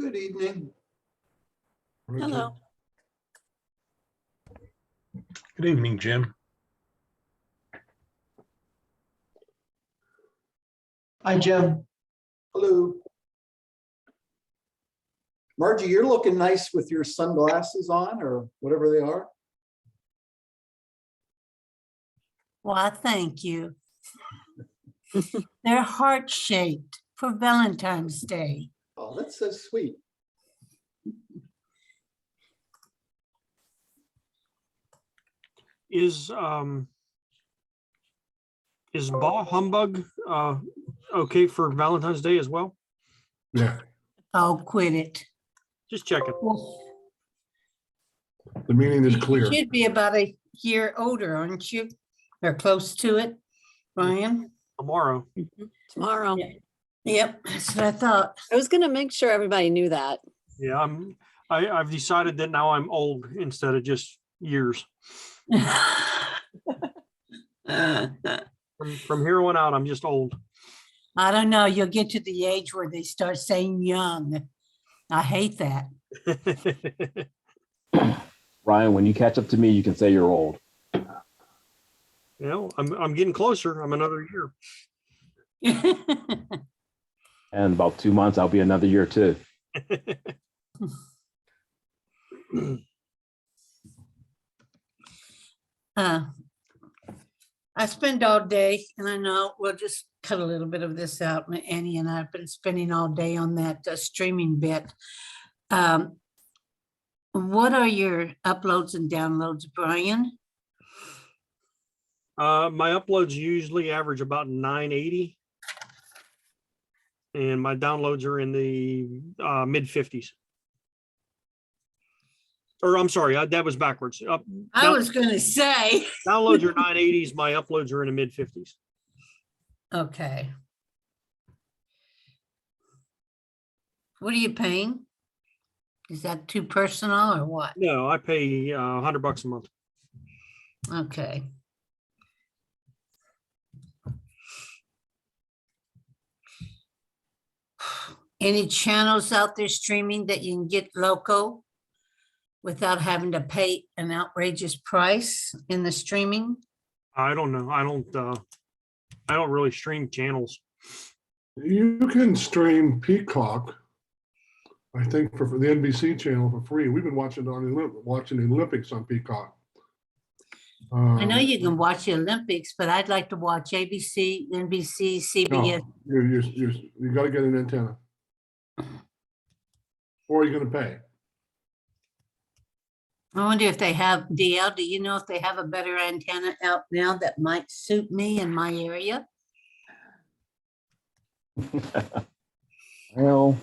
Good evening. Hello. Good evening, Jim. Hi, Jim. Hello. Margie, you're looking nice with your sunglasses on or whatever they are. Why, thank you. They're heart-shaped for Valentine's Day. Oh, that's so sweet. Is Bah Humbug okay for Valentine's Day as well? Yeah, Oh, quit it. Just checking. the meaning is You clear. should be about a year older, aren't you? Or close to it, Brian? Tomorrow. Tomorrow. Yeah. Yep, that's what I thought. I was gonna make sure everybody knew that. Yeah, I've decided that now I'm old instead of just years. From here on out, I'm just old. I don't know, you'll get to the age where they start saying young. I hate that. Ryan, when you catch up to me, you can say you're old. You know, I'm getting closer. I'm another year. And about 2 months, I'll be another year too. I spend all day, and I know we'll just cut a little bit of this out. Annie and I have been spending all day on that streaming bit. What are your uploads and downloads, Brian? My uploads usually average about 980. And my downloads are in the mid 50s. Or I'm sorry, that was backwards. I was gonna say. Downloads are 980s. My uploads are in the mid 50s. Okay. What are you paying? Is that too personal or what? No, I pay $100 a month. Okay. Any channels out there streaming that you can get local without having to pay an outrageous price in the streaming? I don't know. I don't really stream channels. You can stream Peacock, I think, for the NBC channel for free. We've been watching the Olympics on Peacock. I know you can watch the Olympics, but I'd like to watch ABC, NBC, CBS. No, you got to get an antenna, or you're going to pay. I wonder if they have, DL, do you know if they have a better antenna out now that might suit me in my area? Well,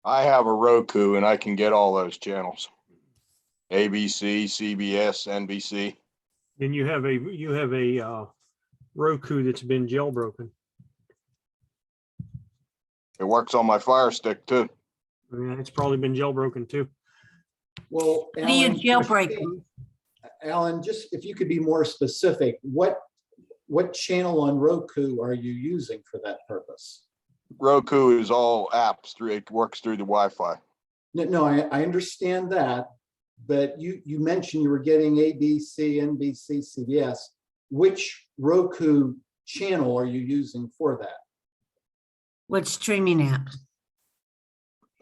I have a Roku and I can get all those channels. ABC, CBS, NBC. And you have a Roku that's been jailbroken. It works on my Fire Stick too. Yeah, it's probably been jailbroken too. Well, How do you Alan, jailbreak them? Alan, just if you could be more specific, what channel on Roku are you using for that purpose? Roku is all apps it works through the Wi-Fi. No, I understand that, but you mentioned you were getting ABC, NBC, CBS. Which Roku channel are you using for that? What streaming app?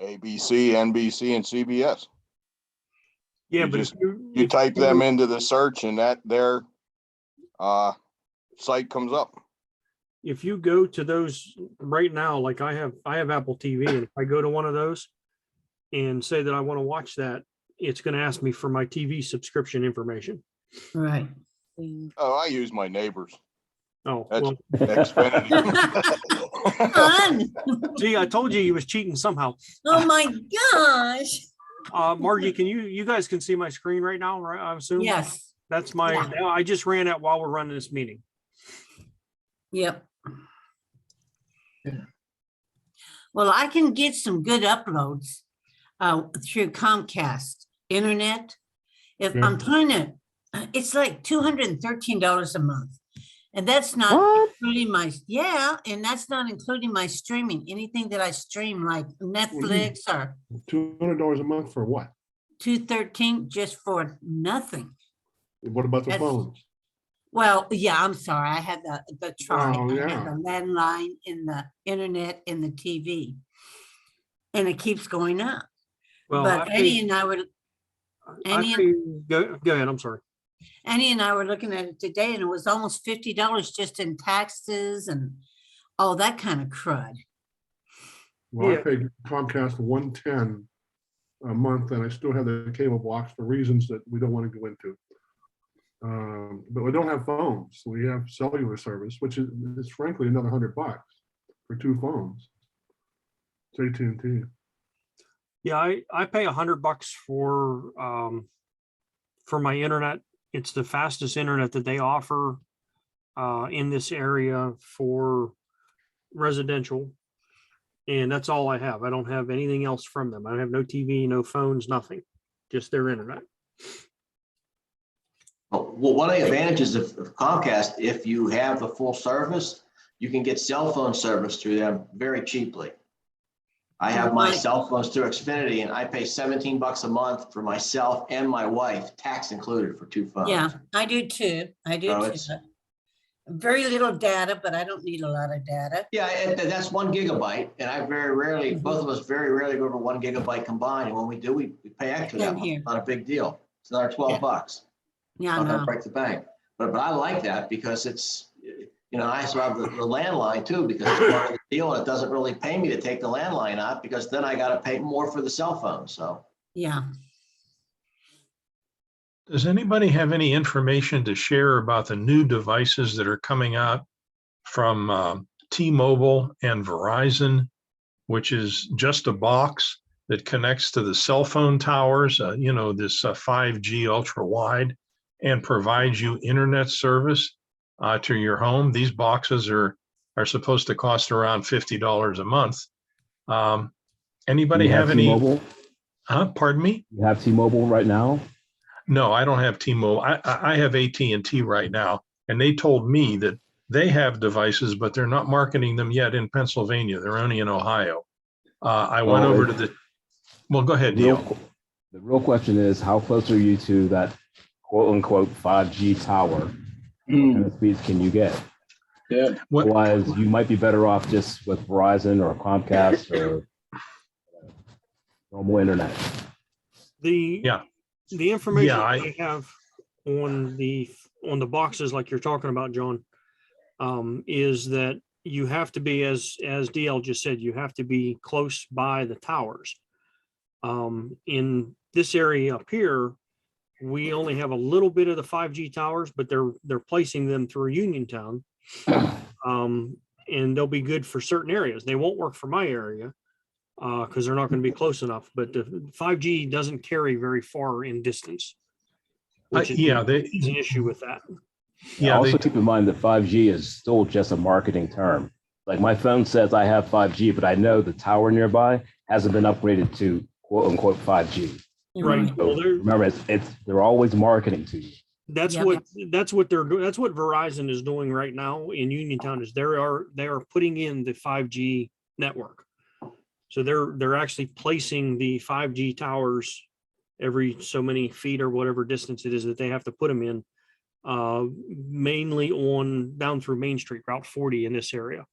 ABC, NBC, and CBS. Yeah, You but just- if You if type them into the search and their site comes up. if you go to those right now, like I have Apple TV, and if I go to one of those and say that I want to watch that, it's going to ask me for my TV subscription information. Right. Oh, I use my neighbors. Oh, That's well, Xfinity. Fun. see, I told you he was cheating somehow. Oh my gosh. Margie, you guys can see my screen right now, right? I assume. Yes. That's my, Yeah. I just ran it while we're running this meeting. Yep. Yeah. Well, I can get some good uploads through Comcast internet. If Yeah. I'm trying to, it's like $213 a month. And that's not What? including yeah, and that's not including my streaming, anything that I stream like Netflix or $200 a month for what? 213 just for nothing. What about the That's- phones? Well, yeah, I'm sorry. I had the try, Oh, I yeah. had the landline in the internet and the TV. And it keeps going up. Well, But Annie and I were, go ahead. I'm sorry. Annie and I were looking at it today and it was almost $50 just in taxes and all that kind of crud. Well, I Yeah. paid Comcast $110 a month, and I still have the cable box for reasons that we don't want to go into. But we don't have phones. We have cellular service, which is frankly another $100 for 2 phones. It's AT&T. Yeah, I pay $100 for my internet. It's the fastest internet that they offer in this area for residential. And that's all I have. I don't have anything else from them. I have no TV, no phones, nothing, just their internet. Well, one of the advantages of Comcast, if you have the full service, you can get cell phone service through them very cheaply. I have my Right. cell phones through Xfinity, and I pay $17 a month for myself and my wife, tax included, for 2 phones. Yeah, I do too. I do No, too. it's- Very little data, but I don't need a lot of data. Yeah, and that's 1 gigabyte, and I very rarely, both of us very rarely go over 1 gigabyte combined, and when we do, we pay extra that Same month. here. Not a big deal. It's another $12. Yeah, Not gonna no. break the bank. But I like that because it's, I also have the landline too, because it's part of the deal, and it doesn't really pay me to take the landline out, because then I gotta pay more for the cell phone, so. Yeah. Does anybody have any information to share about the new devices that are coming out from T-Mobile and Verizon, which is just a box that connects to the cell phone towers, this 5G ultra wide, and provides you internet service to your home? These boxes are supposed to cost around $50 a month. Anybody You have any? T-Mobile? Pardon me? You have T-Mobile right now? No, I don't have T-Mobile. I have AT&T right now, and they told me that they have devices, but they're not marketing them yet in Pennsylvania. They're only in Ohio. I went Well, over to the. Well, go ahead, Neil. The real question is, how close are you to that quote unquote 5G tower? What kind of speeds can you get? What, Otherwise, you might be better off just with Verizon or Comcast or normal internet. The information Yeah, I have on the boxes, like you're talking about, John, is that you have to be, as DL just said, you have to be close by the towers. In this area up here, we only have a little bit of the 5G towers, but they're placing them through Uniontown. And they'll be good for certain areas. They won't work for my area because they're not going to be close enough. But the 5G doesn't carry very far in distance, which is an issue with that. Yeah, Also keep in mind that 5G is still just a marketing term. Like my phone says I have 5G, but I know the tower nearby hasn't been upgraded to quote unquote 5G. Right. So Well, remember, they're always marketing to you. that's Yep. what they're doing. That's what Verizon is doing right now in Uniontown. Is they are putting in the 5G network. So they're actually placing the 5G towers every so many feet or whatever distance it is that they have to put them in, mainly down through Main Street, Route 40 in this area.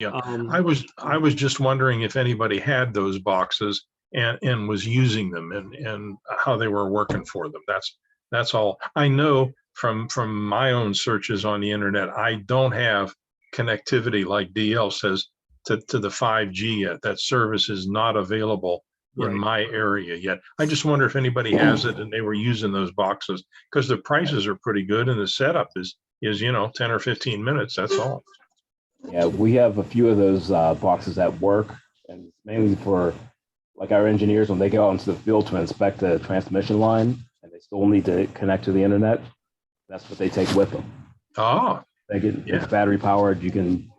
Yeah. I was just wondering if anybody had those boxes and was using them and how they were working for them. That's all. I know from my own searches on the internet, I don't have connectivity like DL says to the 5G yet. That service is not available in my area yet. I just wonder if anybody has it and they were using those boxes, because the prices are pretty good and the setup is 10 or 15 minutes. That's all. Yeah, we have a few of those boxes at work, and it's mainly for like our engineers when they go out into the field to inspect the transmission line and they still need to connect to the internet. That's what they take with them. Oh, It's battery powered. You can,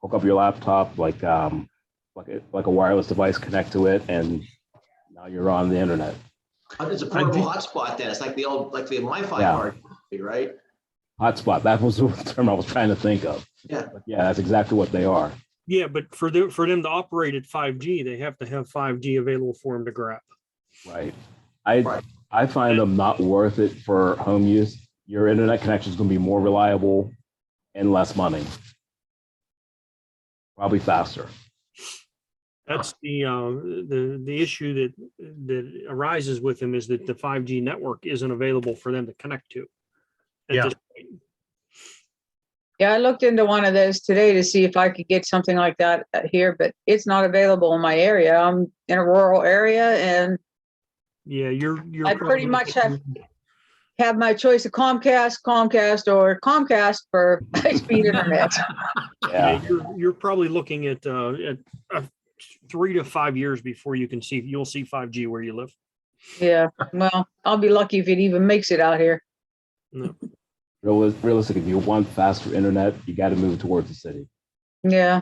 hook up your laptop like a wireless device, connect to it, and now you're on the internet. It's a portable hotspot then. It's like the Wi-Fi Yeah. card, right? Hotspot, that was the term I was trying to think of. Yeah. But yeah, that's exactly what they are. Yeah, but for them to operate at 5G, they have to have 5G available for them to grab. Right. Right. I find them not worth it for home use. Your internet connection is going to be more reliable and less money. Probably faster. That's the issue that arises with them, is that the 5G network isn't available for them to connect to. at Yeah. this point. Yeah, I looked into one of those today to see if I could get something like that here, but it's not available in my area. I'm in a rural area and Yeah, you're. I pretty much have my choice of Comcast, or Comcast for high-speed internet. Yeah. You're probably looking at 3 to 5 years before you'll see 5G where you live. Yeah, well, I'll be lucky if it even makes it out here. No. Realistic, if you want faster internet, you got to move towards the city. Yeah,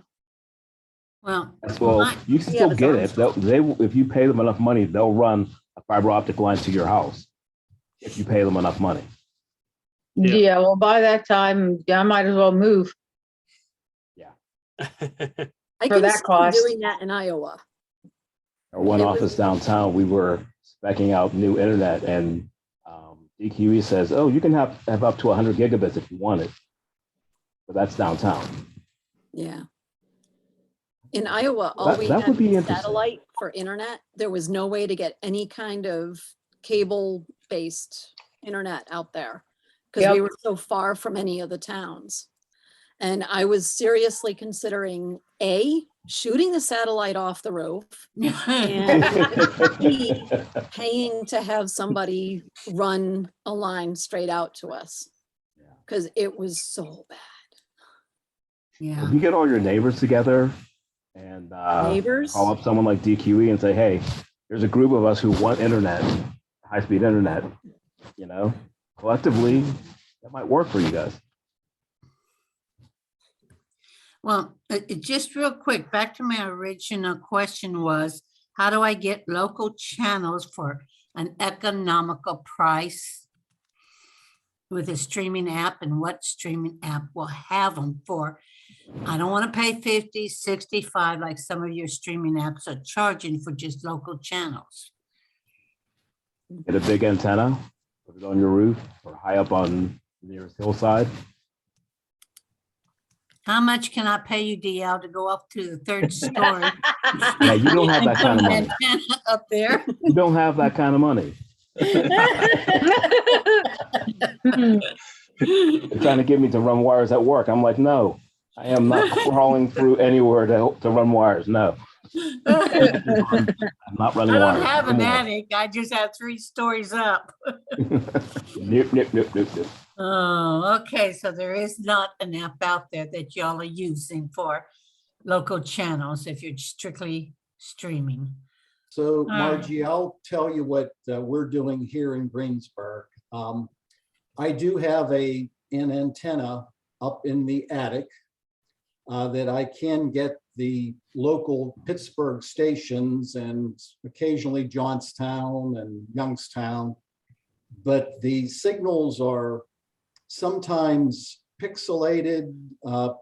Well, Well, you can still get it. If you pay them enough money, they'll run a fiber optic line to your house if you pay them enough money. Yeah. yeah, well, by that time, I might as well move. I For can that see them cost. doing that in Iowa. Our one It was- office downtown, we were specking out new internet, and DQE says, "Oh, you can have up to 100 gigabits if you want it," but that's downtown. Yeah. In Iowa, all That- we that had would be was interesting. satellite for internet. There was no way to get any kind of cable-based internet out there because we Yep. were so far from any of the towns. And I was seriously considering shooting the satellite off the roof, paying to have somebody run a line straight out to us because it was so bad. yeah. If you get all your neighbors together and Neighbors? call up someone like DQE and say, "Hey, there's a group of us who want internet, high-speed internet," collectively, that might work for you guys. Well, just real quick, back to my original question was, how do I get local channels for an economical price with a streaming app, and what streaming app will have them for? I don't want to pay 50, 65 like some of your streaming apps are charging for just local channels. Get a big antenna, put it on your roof or high up on the nearest hillside. How much can I pay you, DL, to go up to the third story? Yeah, you don't have and that kind of put money. an antenna up there? You don't have that kind of money. They're trying to get me to run wires at work. I'm like, no, I am not crawling through anywhere to run wires. No. I'm not running I wires. don't have an Come on. attic. I just have 3 stories up. Nope, nope, nope, nope, nope. Oh, okay. So there is not an app out there that y'all are using for local channels if you're strictly streaming. So right. Margie, I'll tell you what we're doing here in Greensburg. I do have an antenna up in the attic that I can get the local Pittsburgh stations and occasionally Johnstown and Youngstown, but the signals are sometimes pixelated,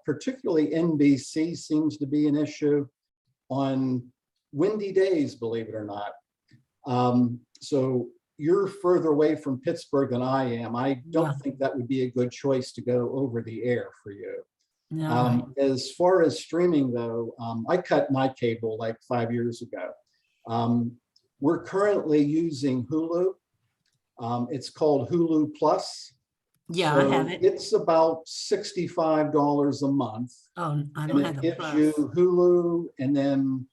particularly NBC seems to be an issue on windy days, believe it or not. So you're further away from Pittsburgh than I am. I don't Yeah. think that would be a good choice to go over the air for you. No. As far as streaming though, I cut my cable like 5 years ago. We're currently using Hulu. It's called Hulu Plus. Yeah, I So have it. it's about $65 a month. Oh, I And don't it have the gives plus. you Hulu and then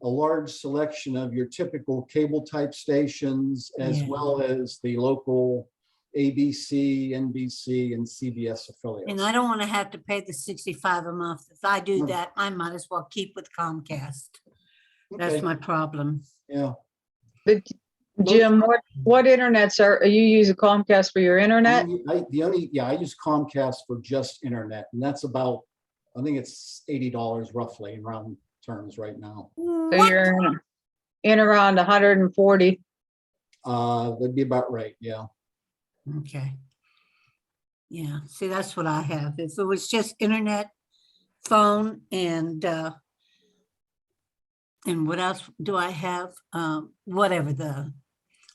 a large selection of your typical cable type stations, as Yeah. well as the local ABC, NBC, and CBS affiliates. And I don't want to have to pay the 65 a month. If I do No. that, I might as well keep with Comcast. That's Okay, my problem. yeah. But Jim, what internets are you using Comcast for your internet? I use Comcast for just internet, and that's about, I think it's $80 roughly in round terms right now. So you're in around 140. That'd be about right, yeah. Okay. Yeah, see, that's what I have. If it was just internet, phone, and what else do I have? Whatever, the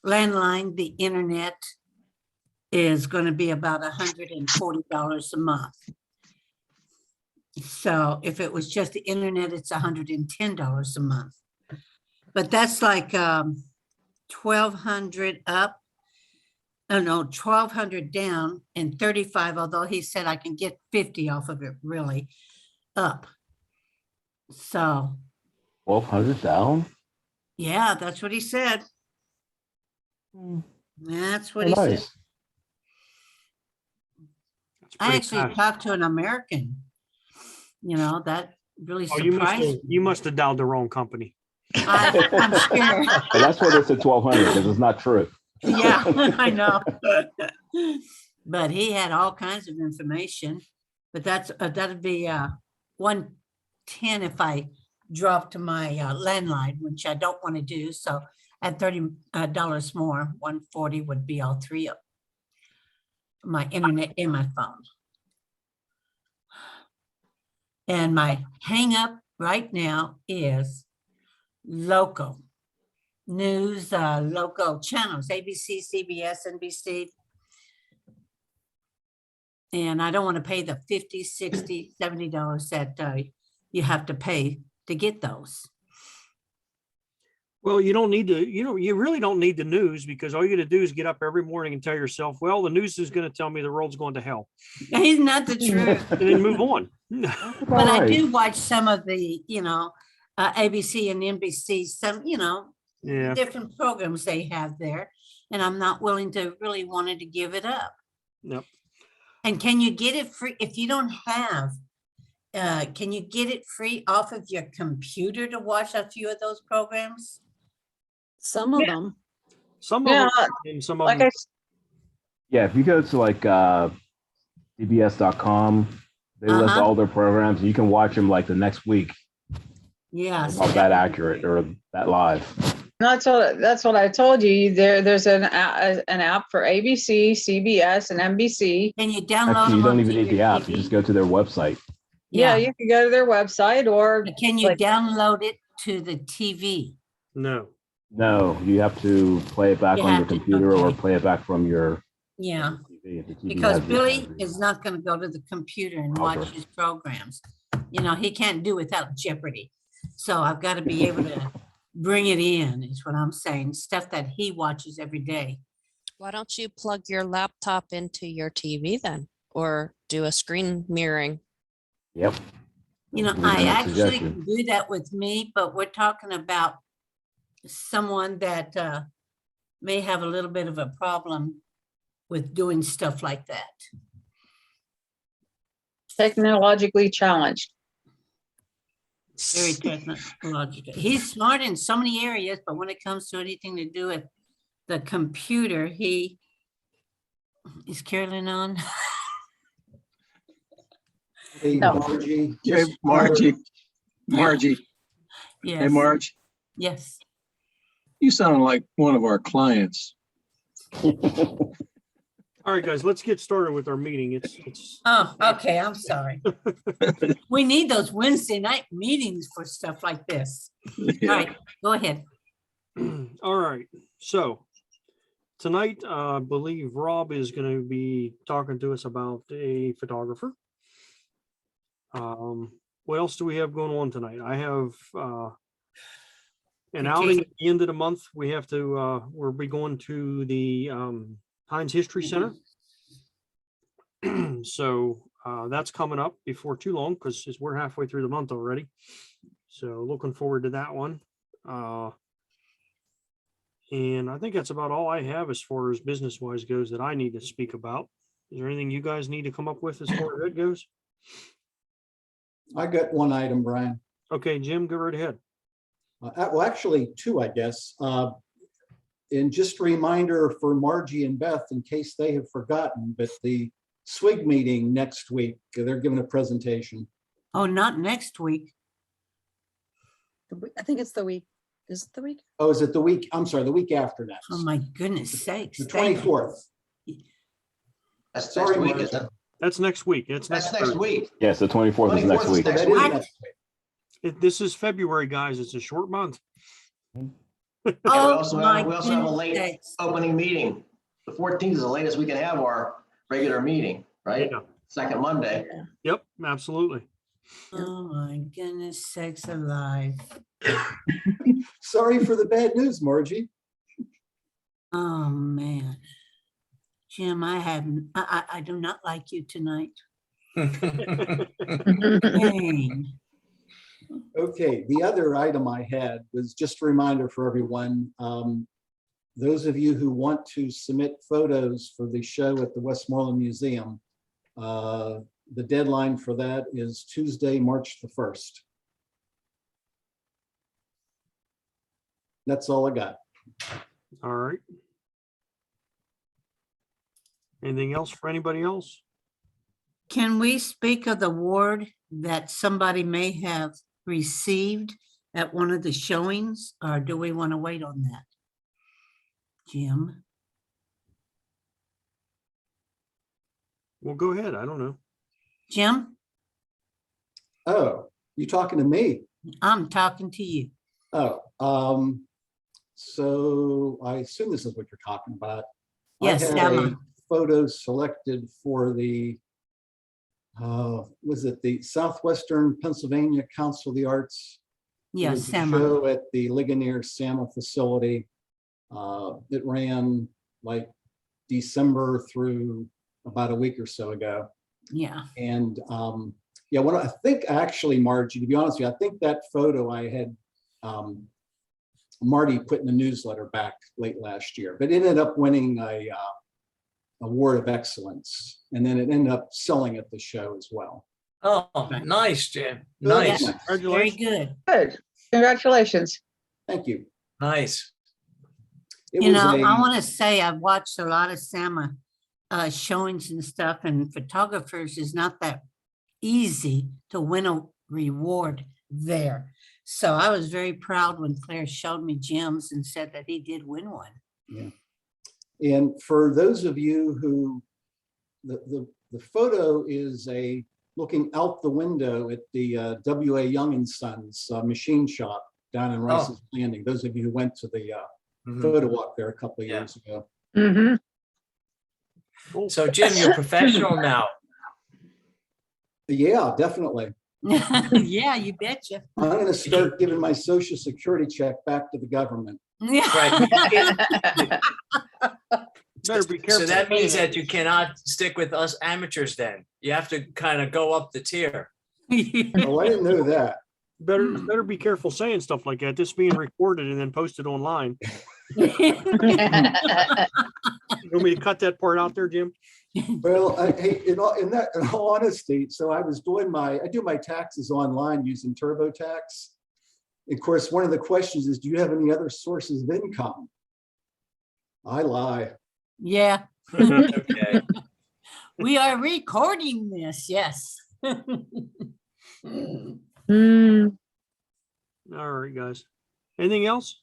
landline, the internet is going to be about $140 a month. So if it was just the internet, it's $110 a month. But that's like 1,200 up. Oh no, 1,200 down and 35, although he said I can get 50 off of it, really, up. So, 1,200 down? yeah, that's what he said. That's what Oh, he said. nice. That's I pretty actually fast. talked to an American, that really Oh, surprised me. you must have dialed the wrong company. I'm scared. And that's why they said 1,200, because it's not true. Yeah, I know. But he had all kinds of information, but that'd be 110 if I drop to my landline, which I don't want to do. So at $30 more, 140 would be all three of my internet and my phone. And my hang up right now is local news, local channels, ABC, CBS, NBC. And I don't want to pay the $50, $60, $70 that you have to pay to get those. Well, you don't need to, you really don't need the news, because all you got to do is get up every morning and tell yourself, well, the news is going to tell me the world's going to hell, It's not the truth. and then move on. But I do watch some of the, ABC and NBC, some, Yeah. different programs they have there. And I'm not willing to really wanted to give it up. Yep. And can you get it free if you don't have, can you get it free off of your computer to watch a few of those programs? Some of them. Some of Yeah, them, and some of like them. Yeah, if you go to like CBS.com, they list Uh-huh. all their programs, and you can watch them like the next week. Yes. About that accurate or that live. that's what I told you. There's an app for ABC, CBS, and NBC. Can you download Actually, you them don't even onto need the your app. You TV? just go to their website. Yeah, you can go to their website, or But can you like- download it to the TV? No. No, you have to play it back You on your have to, computer or okay. play it back from your Yeah, TV. If the TV because has Billy the- is not going to go to the computer and watch Browser. his programs. He can't do without Jeopardy. So I've got to be able to bring it in, is what I'm saying, stuff that he watches every day. Why don't you plug your laptop into your TV then, or do a screen mirroring? Yep. I Good actually suggestion. can do that with me, but we're talking about someone that may have a little bit of a problem with doing stuff like that. technologically challenged. Very technological. He's smart in so many areas, but when it comes to anything to do with the computer, is Carolyn on? Hey, No. Margie. Hey, just- Margie, hey, Yes, Marge, yes. you sound like one of our clients. All right, guys, let's get started with our meeting. It's Oh, okay, I'm sorry. We need those Wednesday night meetings for stuff like this. All Yeah. right, go ahead. all right. So tonight, I believe Rob is going to be talking to us about a photographer. What else do we have going on tonight? I have an outing at the end of the month. We have to, we'll be going to the Heinz History Center. So that's coming up before too long, because we're halfway through the month already. So looking forward to that one. And I think that's about all I have as far as business wise goes that I need to speak about. Is there anything you guys need to come up with as far as that goes? I got one item, Brian. Okay, Jim, go right ahead. Well, actually, two, I guess. And just a reminder for Margie and Beth, in case they have forgotten, but the SWIG meeting next week, they're giving a presentation. Oh, not next week. I think it's the week. Is it the week? Oh, is it the week? I'm sorry, the week after next. Oh, my goodness sakes. The thank you. 24th. That's Sorry, next week, Mark. isn't it? That's next week. It's That's next next Thursday. week. Yes, the 24th is next 24th is week. So next that is week. next week. This is February, guys. It's a short month. And we Oh, also my have a late goodness. opening meeting. The 14th is the latest we can have our regular meeting, right? Yeah. Second Monday. Yep, absolutely. Oh, my goodness sakes alive. Sorry for the bad news, Margie. Oh, man. Jim, I do not like you tonight. Dang. Okay, the other item I had was just a reminder for everyone. Those of you who want to submit photos for the show at the Westmoreland Museum, the deadline for that is Tuesday, March the 1st. That's all I got. All right. Anything else for anybody else? Can we speak of the award that somebody may have received at one of the showings, or do we want to wait on that? Jim? Well, go ahead. I don't know. Jim, Oh, you talking to me? I'm talking to you. Oh, so I assume this is what you're talking about. Yes, I had a Emma. photo selected for the, was it the Southwestern Pennsylvania Council of the Arts? It Yes, was a Emma. show at the Ligonier Sama facility. It ran like December through about a week or so ago. Yeah. And yeah, what I think actually, Margie, to be honest with you, I think that photo I had Marty put in the newsletter back late last year, but it ended up winning a award of excellence. And then it ended up selling at the show as well. Oh, nice, Jim. Good. Nice, Yeah. Very Congratulations. good. Good. Congratulations. Thank you. nice. It You was know, I a, want to say I've watched a lot of SAMA showings and stuff, and photographers is not that easy to win a reward there. So I was very proud when Claire showed me Jim's and said that he did win one. yeah. And for those of you who, the photo is a looking out the window at the W.A. Young and Sons machine shop down in Rice's Landing. Those of you who went to the Mhm. photo walk there a couple of Yeah. years ago. Mm-hmm. Cool. So Jim, you're professional now. Yeah, definitely. Yeah, you betcha. I'm going to start giving my social security check back to the government. Yeah. Right. Better be careful. So that means that you cannot stick with us amateurs then. You have to kind of go up the tier. Oh, I didn't know that. Better be careful saying stuff like that. This being recorded and then posted online. You want me to cut that part out there, Jim? Well, hey, in all honesty, so I do my taxes online using TurboTax. Of course, one of the questions is, do you have any other sources of income? I lie. Yeah, Okay. we are recording this, yes. Mm, All right, guys. Anything else?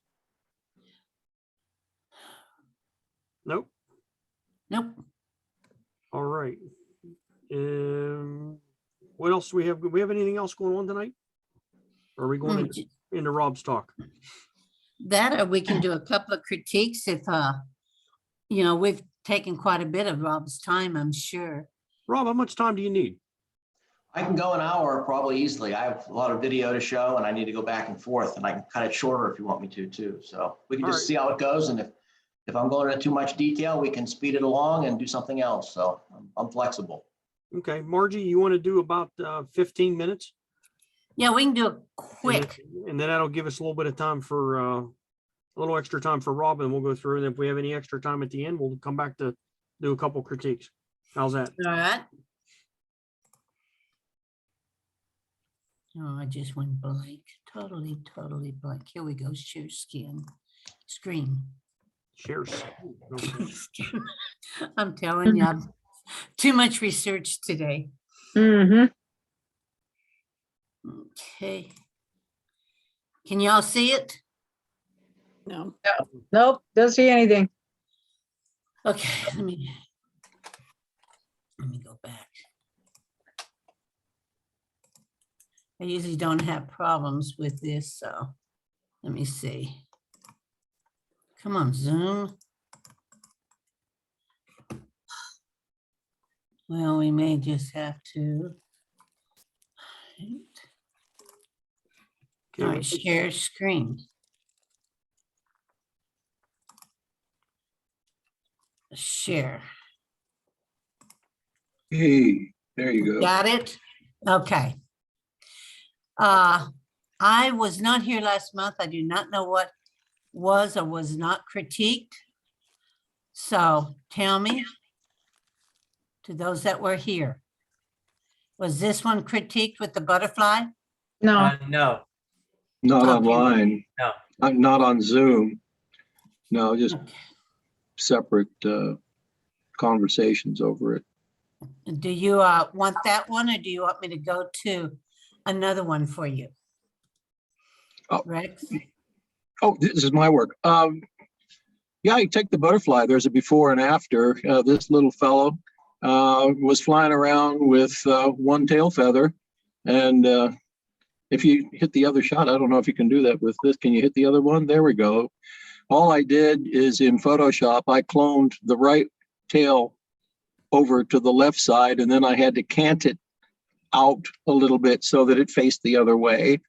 Nope. Nope. All right. What else do we have? Do we have anything else going on tonight? Or are we going into Rob's talk? That, or we can do a couple of critiques if, you know, we've taken quite a bit of Rob's time, I'm sure. Rob, how much time do you need? I can go an hour probably easily. I have a lot of video to show and I need to go back and forth, and I can cut it shorter if you want me to too. So we can All just right. see how it goes. And if I'm going into too much detail, we can speed it along and do something else. So I'm flexible. Okay, Margie, you want to do about 15 minutes? Yeah, we can do it quick. And then that'll give us a little bit of time for a little extra time for Rob, and we'll go through. And if we have any extra time at the end, we'll come back to do a couple critiques. How's that? All right. Oh, I just went blank, totally blank. Here we go, share screen. Share. Okay. I'm telling you, I'm too much research today. mm-hmm. Okay. Can y'all see it? No. Nope, don't see anything. Okay, let me. Let me go back. I usually don't have problems with this, so let me see. Come on, Zoom. Well, we may just have to. All right, share screen. Share. Hey, there you go. Got it? Okay. I was not here last month. I do not know what was or was not critiqued. So tell me, to those that were here, was this one critiqued with the butterfly? No, No, Not Okay. online, no. not on Zoom. No, just Okay. separate conversations over it. Do you want that one, or do you want me to go to another one for you? Oh. Rex? Oh, this is my work. Yeah, you take the butterfly. There's a before and after. This little fellow was flying around with one tail feather. And if you hit the other shot, I don't know if you can do that with this. Can you hit the other one? There we go. All I did is in Photoshop, I cloned the right tail over to the left side, and then I had to cant it out a little bit so that it faced the other way.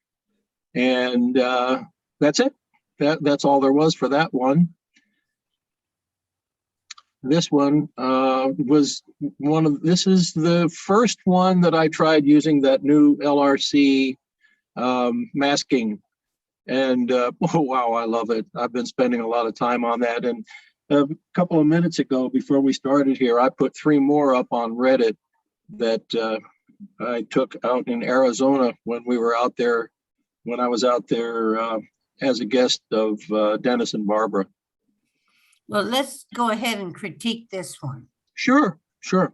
And that's it. That's all there was for that one. This one was this is the first one that I tried using that new LRC masking. And oh, wow, I love it. I've been spending a lot of time on that. And a couple of minutes ago, before we started here, I put 3 more up on Reddit that I took out in Arizona when we were out there, when I was out there as a guest of Dennis and Barbara. Well, let's go ahead and critique this one. Sure, sure.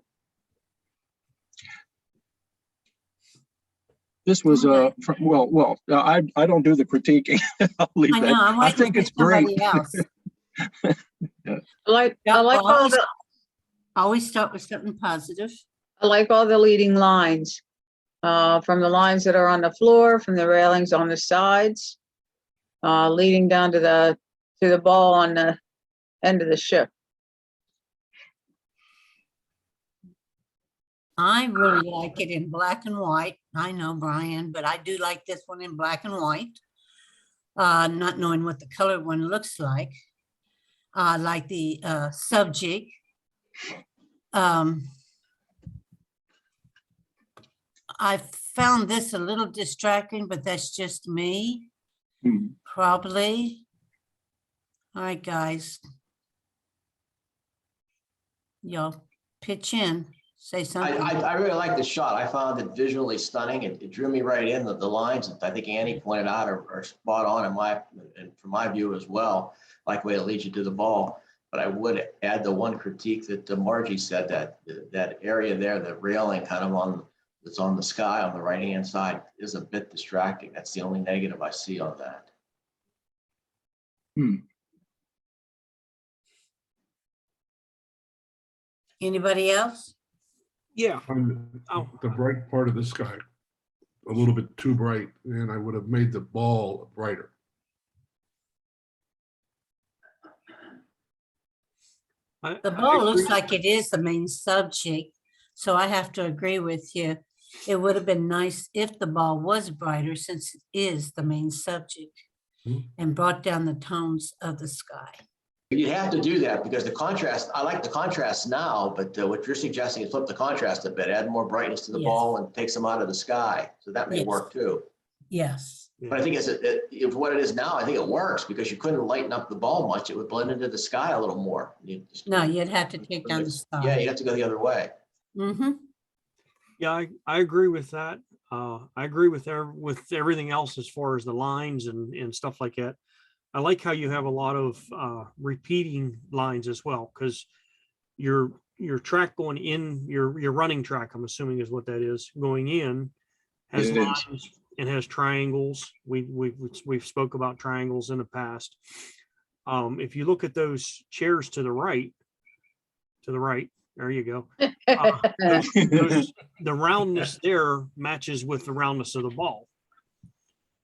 This was I don't do the critiquing. I'll leave I that. know, I'm I waiting think for it's great. somebody else. I like all the, Always start with something positive. I like all the leading lines. From the lines that are on the floor, from the railings on the sides, leading down to the ball on the end of the ship. I really like it in black and white. I know, Brian, but I do like this one in black and white. Not knowing what the colored one looks like. Like the subject. I found this a little distracting, but that's just me. Probably. All right, guys. Y'all pitch in, say something. I really like the shot. I found it visually stunning. It drew me right in. The lines that I think Annie pointed out are spot on and from my view as well, like the way it leads you to the ball. But I would add the one critique that Margie said, that area there, the railing kind of that's on the sky on the right-hand side is a bit distracting. That's the only negative I see on that. Anybody else? Yeah. The bright part of the sky, a little bit too bright, and I would have made the ball brighter. The ball looks like it is the main subject, so I have to agree with you. It would have been nice if the ball was brighter, since it is the main subject, and brought down the tones of the sky. You have to do that because the contrast, I like the contrast now, but what you're suggesting is flip the contrast a bit, add more brightness to the ball and take some out of the sky. So that may work too. Yes. But I think if what it is now, I think it works because you couldn't lighten up the ball much. It would blend into the sky a little more. No, you'd have to take down the sky. Yeah, you have to go the other way. Yeah, I agree with that. I agree with everything else as far as the lines and stuff like that. I like how you have a lot of repeating lines as well, because your track going in, your running track, I'm assuming is what that is, going in has lines and has triangles. We've spoke about triangles in the past. If you look at those chairs to the right, There you go. The roundness there matches with the roundness of the ball.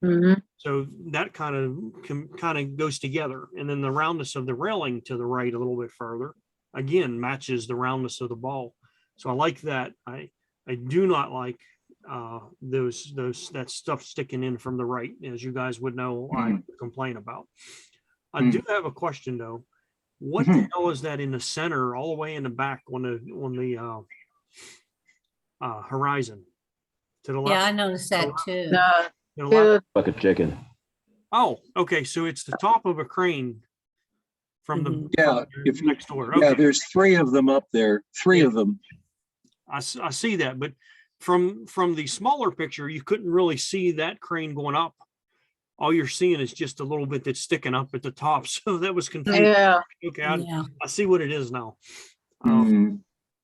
Mhm. So that kind of goes together. And then the roundness of the railing to the right a little bit further, again, matches the roundness of the ball. So I like that. I do not like that stuff sticking in from the right, as you guys would know, I complain about. I do have a question though. What the hell is that in the center, all the way in the back on the horizon to the left? Yeah, I noticed that too. No, To the left? Like a chicken. Oh, okay. So it's the top of a crane from the Yeah, from next door. Yeah, Okay, there's 3 of them up there, 3 of them. I see that, but from the smaller picture, you couldn't really see that crane going up. All you're seeing is just a little bit that's sticking up at the top. So that was confusing. yeah, Okay, Yeah. I see what it is now. Mm.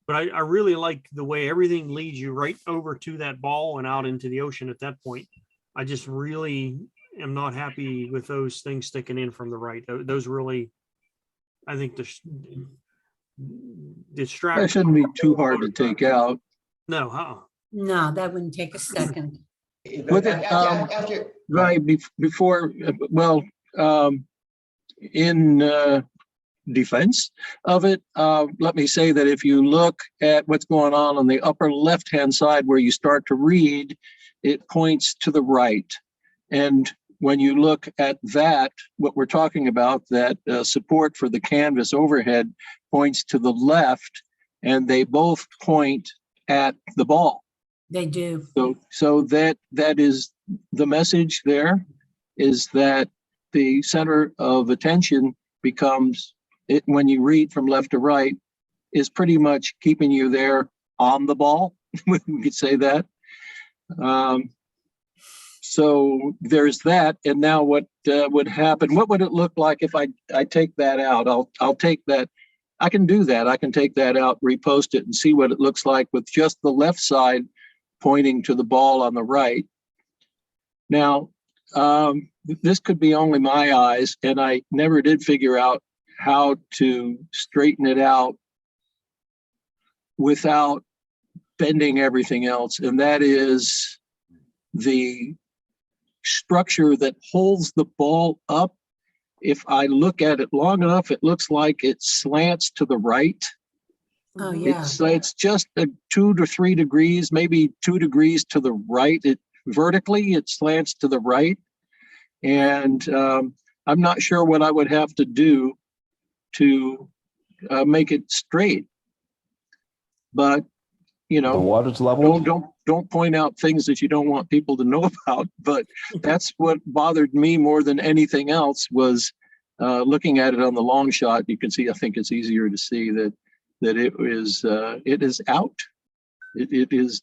But I really like the way everything leads you right over to that ball and out into the ocean at that point. I just really am not happy with those things sticking in from the right. Those really, I think, distract. That shouldn't be too hard to take out. No, No, that wouldn't take a second. With it, right before, well, in defense of it, let me say that if you look at what's going on the upper left-hand side where you start to read, it points to the right. And when you look at that, what we're talking about, that support for the canvas overhead points to the left, and they both point at the ball. They do. So that is the message there, is that the center of attention becomes, it when you read from left to right, is pretty much keeping you there on the ball. We could say that. So there's that. And now what would happen? What would it look like if I take that out? I'll take that. I can do that. I can take that out, repost it, and see what it looks like with just the left side pointing to the ball on the right. Now, this could be only my eyes, and I never did figure out how to straighten it out without bending everything else. And that is the structure that holds the ball up. If I look at it long enough, it looks like it slants to the right. Oh, yeah. It's just 2 to 3 degrees, maybe 2 degrees to the right. Vertically, it slants to the right. And I'm not sure what I would have to do to make it straight. But, you The know, water's level. don't point out things that you don't want people to know about. But that's what bothered me more than anything else, was looking at it on the long shot. You can see, I think it's easier to see that it is out. It is,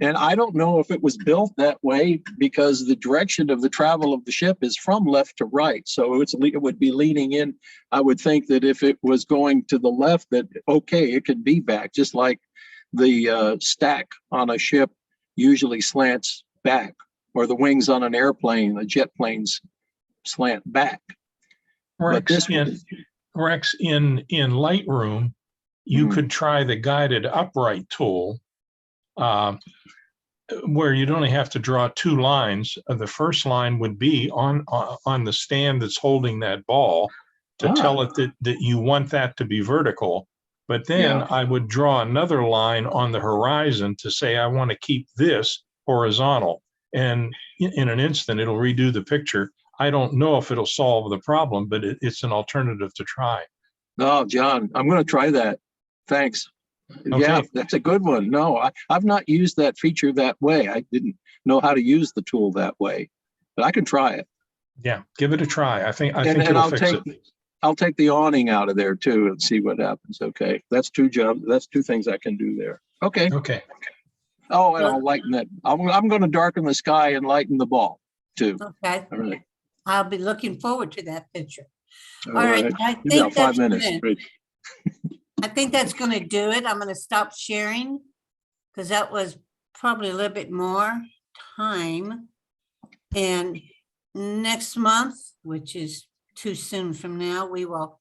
and I don't know if it was built that way because the direction of the travel of the ship is from left to right. So it would be leaning in. I would think that if it was going to the left, that, okay, it could be back, just like the stack on a ship usually slants back, or the wings on an airplane, the jet planes slant back. Rex, in Lightroom, you could try the guided upright tool, where you'd only have to draw 2 lines. The first line would be on the stand that's holding that ball to tell it that you want that to be vertical. But then I would draw another line on the horizon to say, I want to keep this horizontal. And in an instant, it'll redo the picture. I don't know if it'll solve the problem, but it's an alternative to try. Oh, John, I'm going to try that. Thanks. Okay. Yeah, that's a good one. No, I've not used that feature that way. I didn't know how to use the tool that way, but I can try it. Yeah, give it a try. I think And it'll fix it. I'll take the awning out of there too and see what happens. Okay, that's 2 jobs. That's 2 things I can do there. Okay. Okay. Oh, and I'll lighten that. I'm going to darken the sky and lighten the ball too. Okay. All right. I'll be looking forward to that picture. All right. I Give me think about 5 that's minutes. it. Great. I think that's going to do it. I'm going to stop sharing because that was probably a little bit more time. And next month, which is too soon from now, we will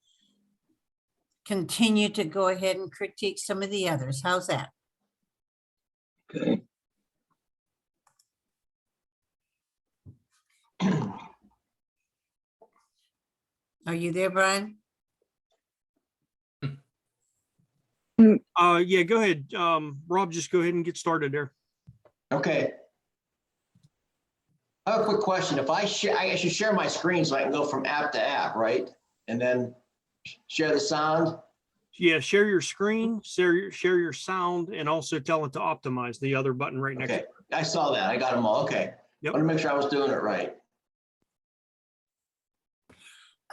continue to go ahead and critique some of the others. How's that? Okay. Are you there, Brian? Yeah, go ahead. Rob, just go ahead and get started there. Okay. I have a quick question. If I share, I should share my screen so I can go from app to app, right? And then share the sound. Yeah, share your screen, share your sound, and also tell it to optimize the other button right next to Okay, it. I saw that. I got them all. Okay. Yep. Want to make sure I was doing it right.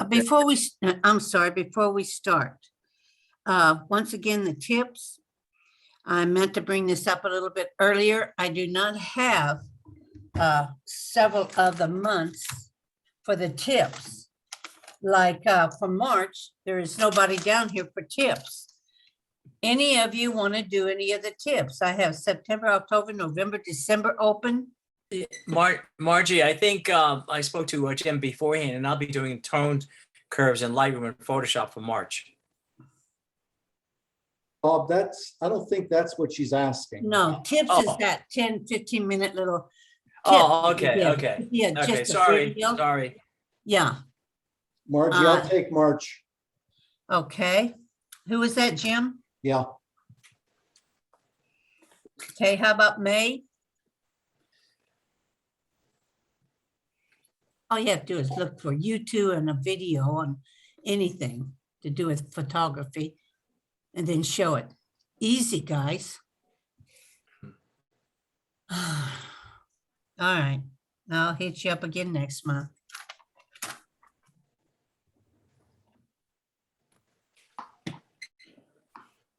Before we, I'm sorry, before we start, once again, the tips. I meant to bring this up a little bit earlier. I do not have several of the months for the tips. Like for March, there is nobody down here for tips. Any of you want to do any of the tips? I have September, October, November, December open. Margie, I think I spoke to Jim beforehand, and I'll be doing toned curves in Lightroom and Photoshop for March. Bob, I don't think that's what she's asking. No, tips is Oh. that 10, 15-minute little. Oh, tip. okay, Yeah, okay. Yeah, Okay, just a sorry, video. sorry. Yeah, Margie, I'll take March. okay. Who is that, Jim? Yeah, Okay, how about May? All you have to do is look for YouTube and a video on anything to do with photography and then show it. Easy, guys. All right, I'll hit you up again next month.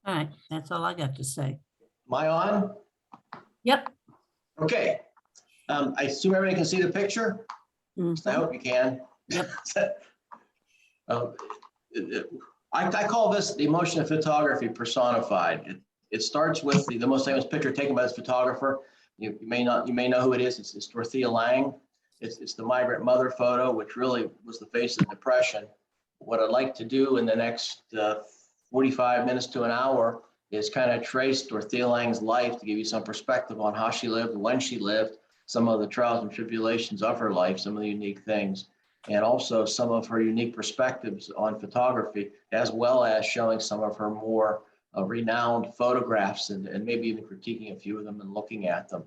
All right, that's all I got to say. Am I on? Yep. Okay. I assume everybody can see the picture? Mhm. I hope you can. Yep. I call this the emotion of photography personified. It starts with the most famous picture taken by this photographer. You may know who it is. It's Dorothea Lange. It's the migrant mother photo, which really was the face of depression. What I'd like to do in the next 45 minutes to an hour is kind of trace Dorothea Lange's life to give you some perspective on how she lived, when she lived, some of the trials and tribulations of her life, some of the unique things, and also some of her unique perspectives on photography, as well as showing some of her more renowned photographs and maybe even critiquing a few of them and looking at them.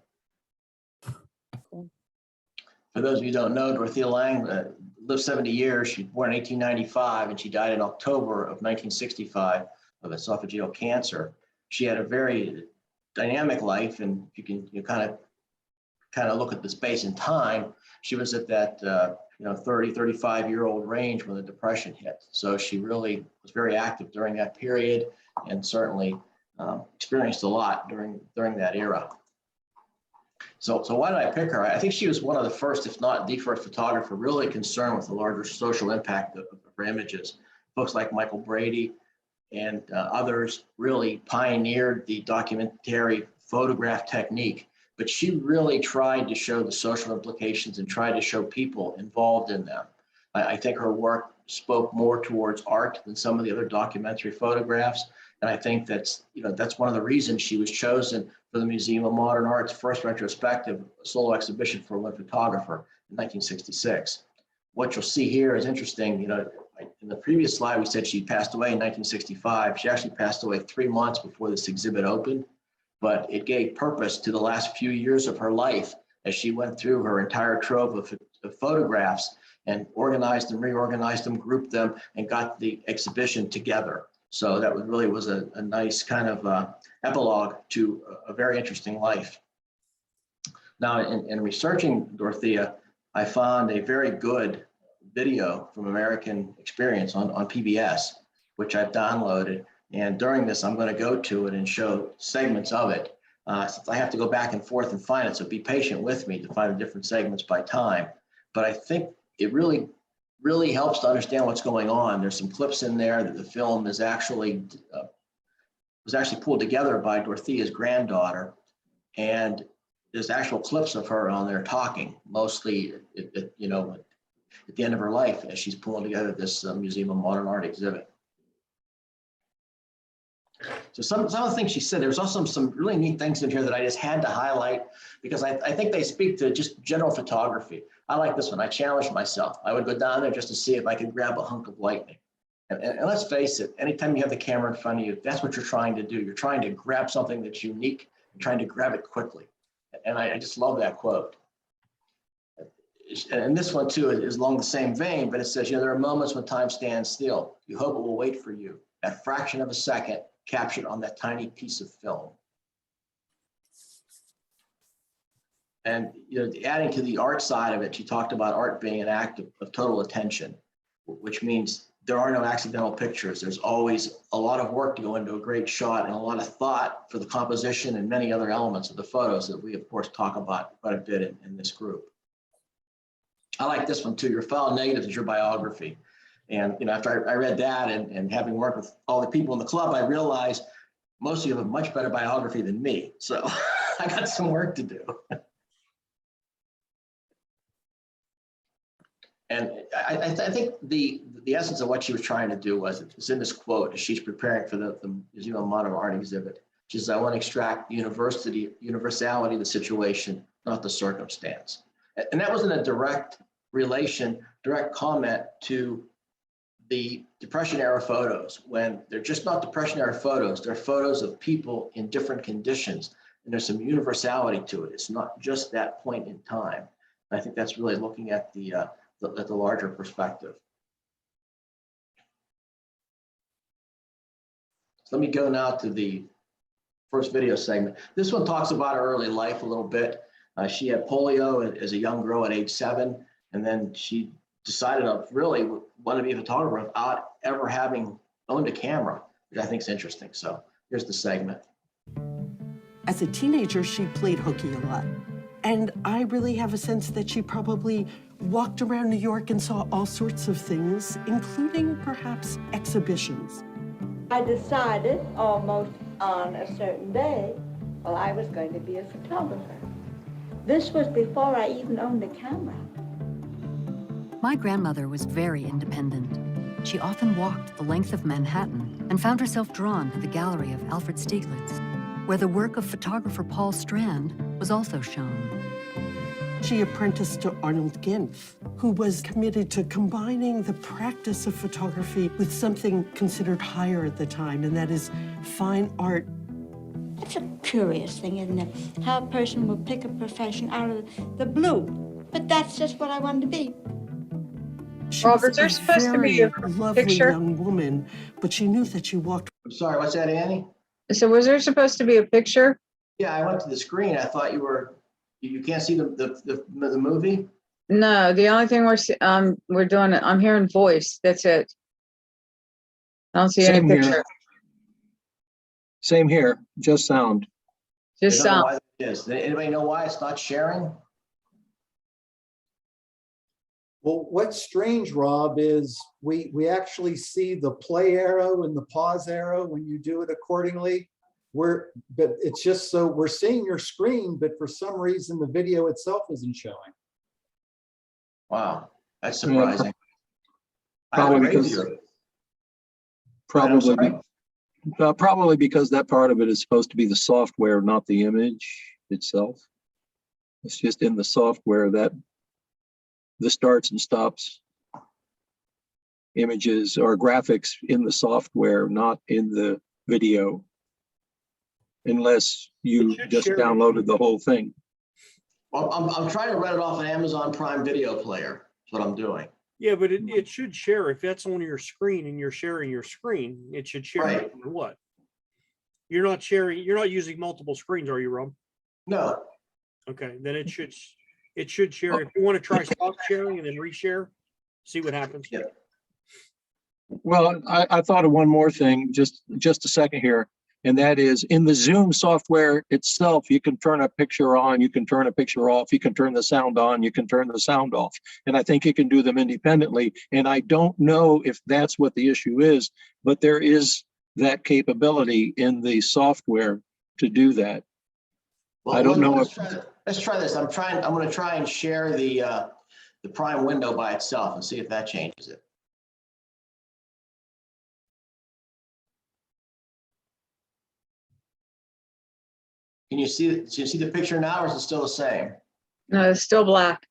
Cool. For those of you who don't know, Dorothea Lange lived 70 years. She was born in 1895 and she died in October of 1965 of esophageal cancer. She had a very dynamic life, and you can kind of look at the space and time. She was at that 30, 35-year-old range when the depression hit. So she really was very active during that period and certainly experienced a lot during that era. So why did I pick her? I think she was one of the first, if not the first photographer really concerned with the larger social impact of her images. Folks like Michael Brady and others really pioneered the documentary photograph technique, but she really tried to show the social implications and tried to show people involved in them. I think her work spoke more towards art than some of the other documentary photographs. And I think that's one of the reasons she was chosen for the Museum of Modern Art's first retrospective solo exhibition for one photographer in 1966. What you'll see here is interesting. In the previous slide, we said she passed away in 1965. She actually passed away 3 months before this exhibit opened, but it gave purpose to the last few years of her life as she went through her entire trove of photographs and organized and reorganized them, grouped them, and got the exhibition together. So that was a nice kind of epilogue to a very interesting life. Now, in researching Dorothea, I found a very good video from American Experience on PBS, which I've downloaded. And during this, I'm going to go to it and show segments of it. Since I have to go back and forth and find it, so be patient with me to find the different segments by time. But I think it really helps to understand what's going on. There's some clips in there that the film is actually pulled together by Dorothea's granddaughter, and there's actual clips of her on there talking, mostly at the end of her life as she's pulling together this Museum of Modern Art exhibit. So some of the things she said, there's also some really neat things in here that I just had to highlight because I think they speak to just general photography. I like this one. I challenged myself. I would go down there just to see if I could grab a hunk of lightning. And let's face it, anytime you have the camera in front of you, that's what you're trying to do. You're trying to grab something that's unique and trying to grab it quickly. And I just love that quote. And this one too is along the same vein, but it says, there are moments when time stands still. You hope it will wait for you. That fraction of a second captured on that tiny piece of film. And adding to the art side of it, she talked about art being an act of total attention, which means there are no accidental pictures. There's always a lot of work to go into a great shot and a lot of thought for the composition and many other elements of the photos that we, of course, talk about quite a bit in this group. I like this one too. Your file negative is your biography. And after I read that and having worked with all the people in the club, I realized most of you have a much better biography than me. So I got some work to do. And I think the essence of what she was trying to do was in this quote as she's preparing for the Museum of Modern Art exhibit. She says, I want to extract the universality of the situation, not the circumstance. And that was in a direct comment to the Depression era photos, when they're just not Depression era photos, they're photos of people in different conditions. And there's some universality to it. It's not just that point in time. And I think that's really looking at the larger perspective. So let me go now to the first video segment. This one talks about her early life a little bit. She had polio as a young girl at age 7, and then she decided to really want to be a photographer without ever having owned a camera, which I think is interesting. So here's the segment. As a teenager, she played hooky a lot. And I really have a sense that she probably walked around New York and saw all sorts of things, including perhaps exhibitions. I decided almost on a certain day, well, I was going to be a photographer. This was before I even owned a camera. My grandmother was very independent. She often walked the length of Manhattan and found herself drawn to the gallery of Alfred Stieglitz, where the work of photographer Paul Strand was also shown. She apprenticed to Arnold Ginf, who was committed to combining the practice of photography with something considered higher at the time, and that is fine art. It's a curious thing, isn't it? How a person will pick a profession out of the blue. But that's just what I wanted to be. She was Robert, there's supposed to be a lovely picture. young woman, but she knew that she walked. I'm sorry, what's that, Annie? So was there supposed to be a picture? Yeah, I went to the screen. I thought you can't see the movie? No, the only thing we're doing, I'm hearing voice. That's it. I don't see any Same here. picture. Same here, just sound. Just I don't know sound. why that is. Does anybody know why it's not sharing? Well, what's strange, Rob, is we actually see the play arrow and the pause arrow when you do it accordingly. But it's just so we're seeing your screen, but for some reason the video itself isn't showing. Wow, that's surprising. Probably probably because that part of it is supposed to be the software, not the image itself. It's just in the software that the starts and stops images or graphics in the software, not in the video, unless you just downloaded the whole thing. Well, I'm trying to rent it off an Amazon Prime Video player. That's what I'm doing. Yeah, but it should share. If that's on your screen and you're sharing your screen, it should share no matter what. You're not sharing, you're not using multiple screens, are you, Rob? No. Okay, then it should share. If you want to try stop sharing and then reshare, see what happens. Yeah. Well, I thought of one more thing, just a second here. And that is in the Zoom software itself, you can turn a picture on, you can turn a picture off, you can turn the sound on, you can turn the sound off. And I think you can do them independently. And I don't know if that's what the issue is, but there is that capability in the software to do that. Well, I don't know let's try this. I'm going to try and share the Prime window by itself and see if that changes it. Can you see, do you see the picture now or is it still the same? No, it's still black.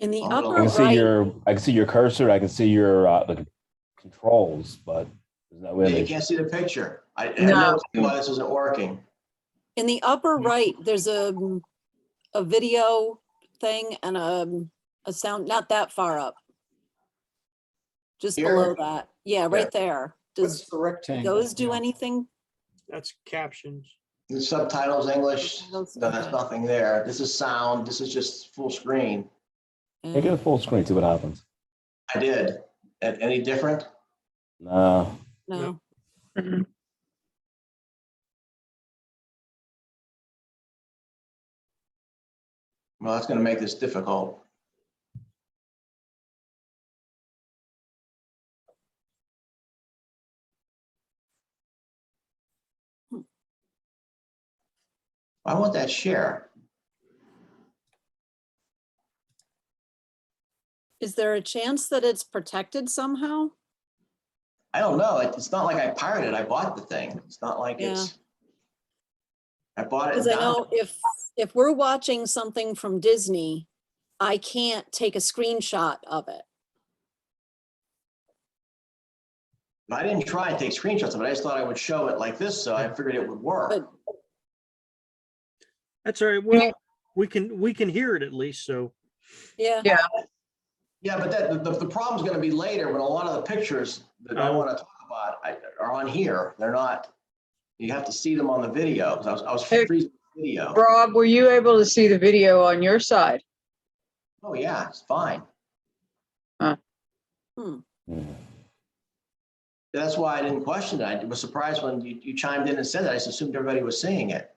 In the I'm gonna upper I can see right, I can see your cursor. I can see your the controls, but there's no Yeah, you image. can't see the picture. I No. know why this isn't working. in the upper right, there's a video thing and a sound, not that far up. Just Here? below that. Yeah, right Yeah. there. What's Does the rectangle? those do Yeah. anything? That's captions. The subtitles English, Subtitles, no, there's okay. nothing there. This is sound. This is just full screen. Make it a full screen. See what happens. I did. Any different? No. No. Mhm. Well, that's gonna make this difficult. I want that share. Is there a chance that it's protected somehow? I don't know. It's not like I pirated. I bought the thing. It's not like it's. I bought it. Because I know if we're watching something from Disney, I can't take a screenshot of it. I didn't try and take screenshots of it. I just thought I would show it like this, so I figured it would work. But That's all right. Well, we can hear it at least. So yeah. Yeah. Yeah, but the problem's going to be later when a lot of the pictures that I want to talk about are on here. They're not. You have to see them on the video because I was Hey, freezing the video. Rob, were you able to see the video on your side? Oh yeah, it's fine. That's why I didn't question it. I was surprised when you chimed in and said that. I just assumed everybody was seeing it.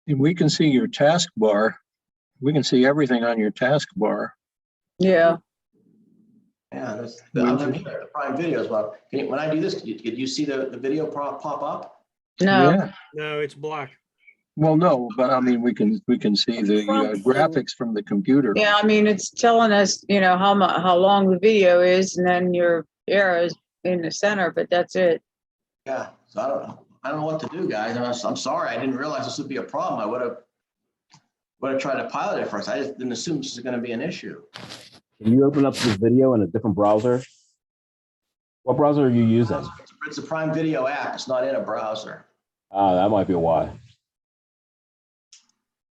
And we can see your taskbar. We can see everything on your taskbar. Yeah. Yeah, that's I'm here at the Prime Video as well. When I do this, can you see the video pop up? No. Yeah. no, it's black. Well, no, but I mean, we can see the graphics from the computer. Yeah, I mean, it's telling us, how long the video is, and then your arrows in the center, but that's it. Yeah, so I don't know what to do, guys. I'm sorry, I didn't realize this would be a problem. I would have tried to pilot it first. I just didn't assume this is going to be an issue. Can you open up this video in a different browser? What browser are you using? It's a Prime Video app. It's not in a browser. That might be why.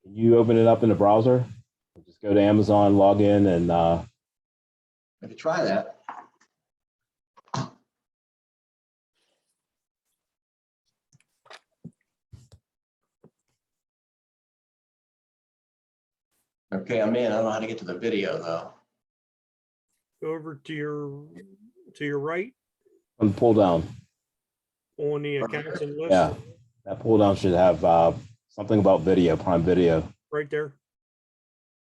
Can you open it up in the browser? Just go to Amazon, log in, and I could try that. Okay, I'm in. I don't know how to get to the video though. Go over to your right and pull down. on the accounts and list. Yeah, that pull down should have something about video, Prime Video. Right there.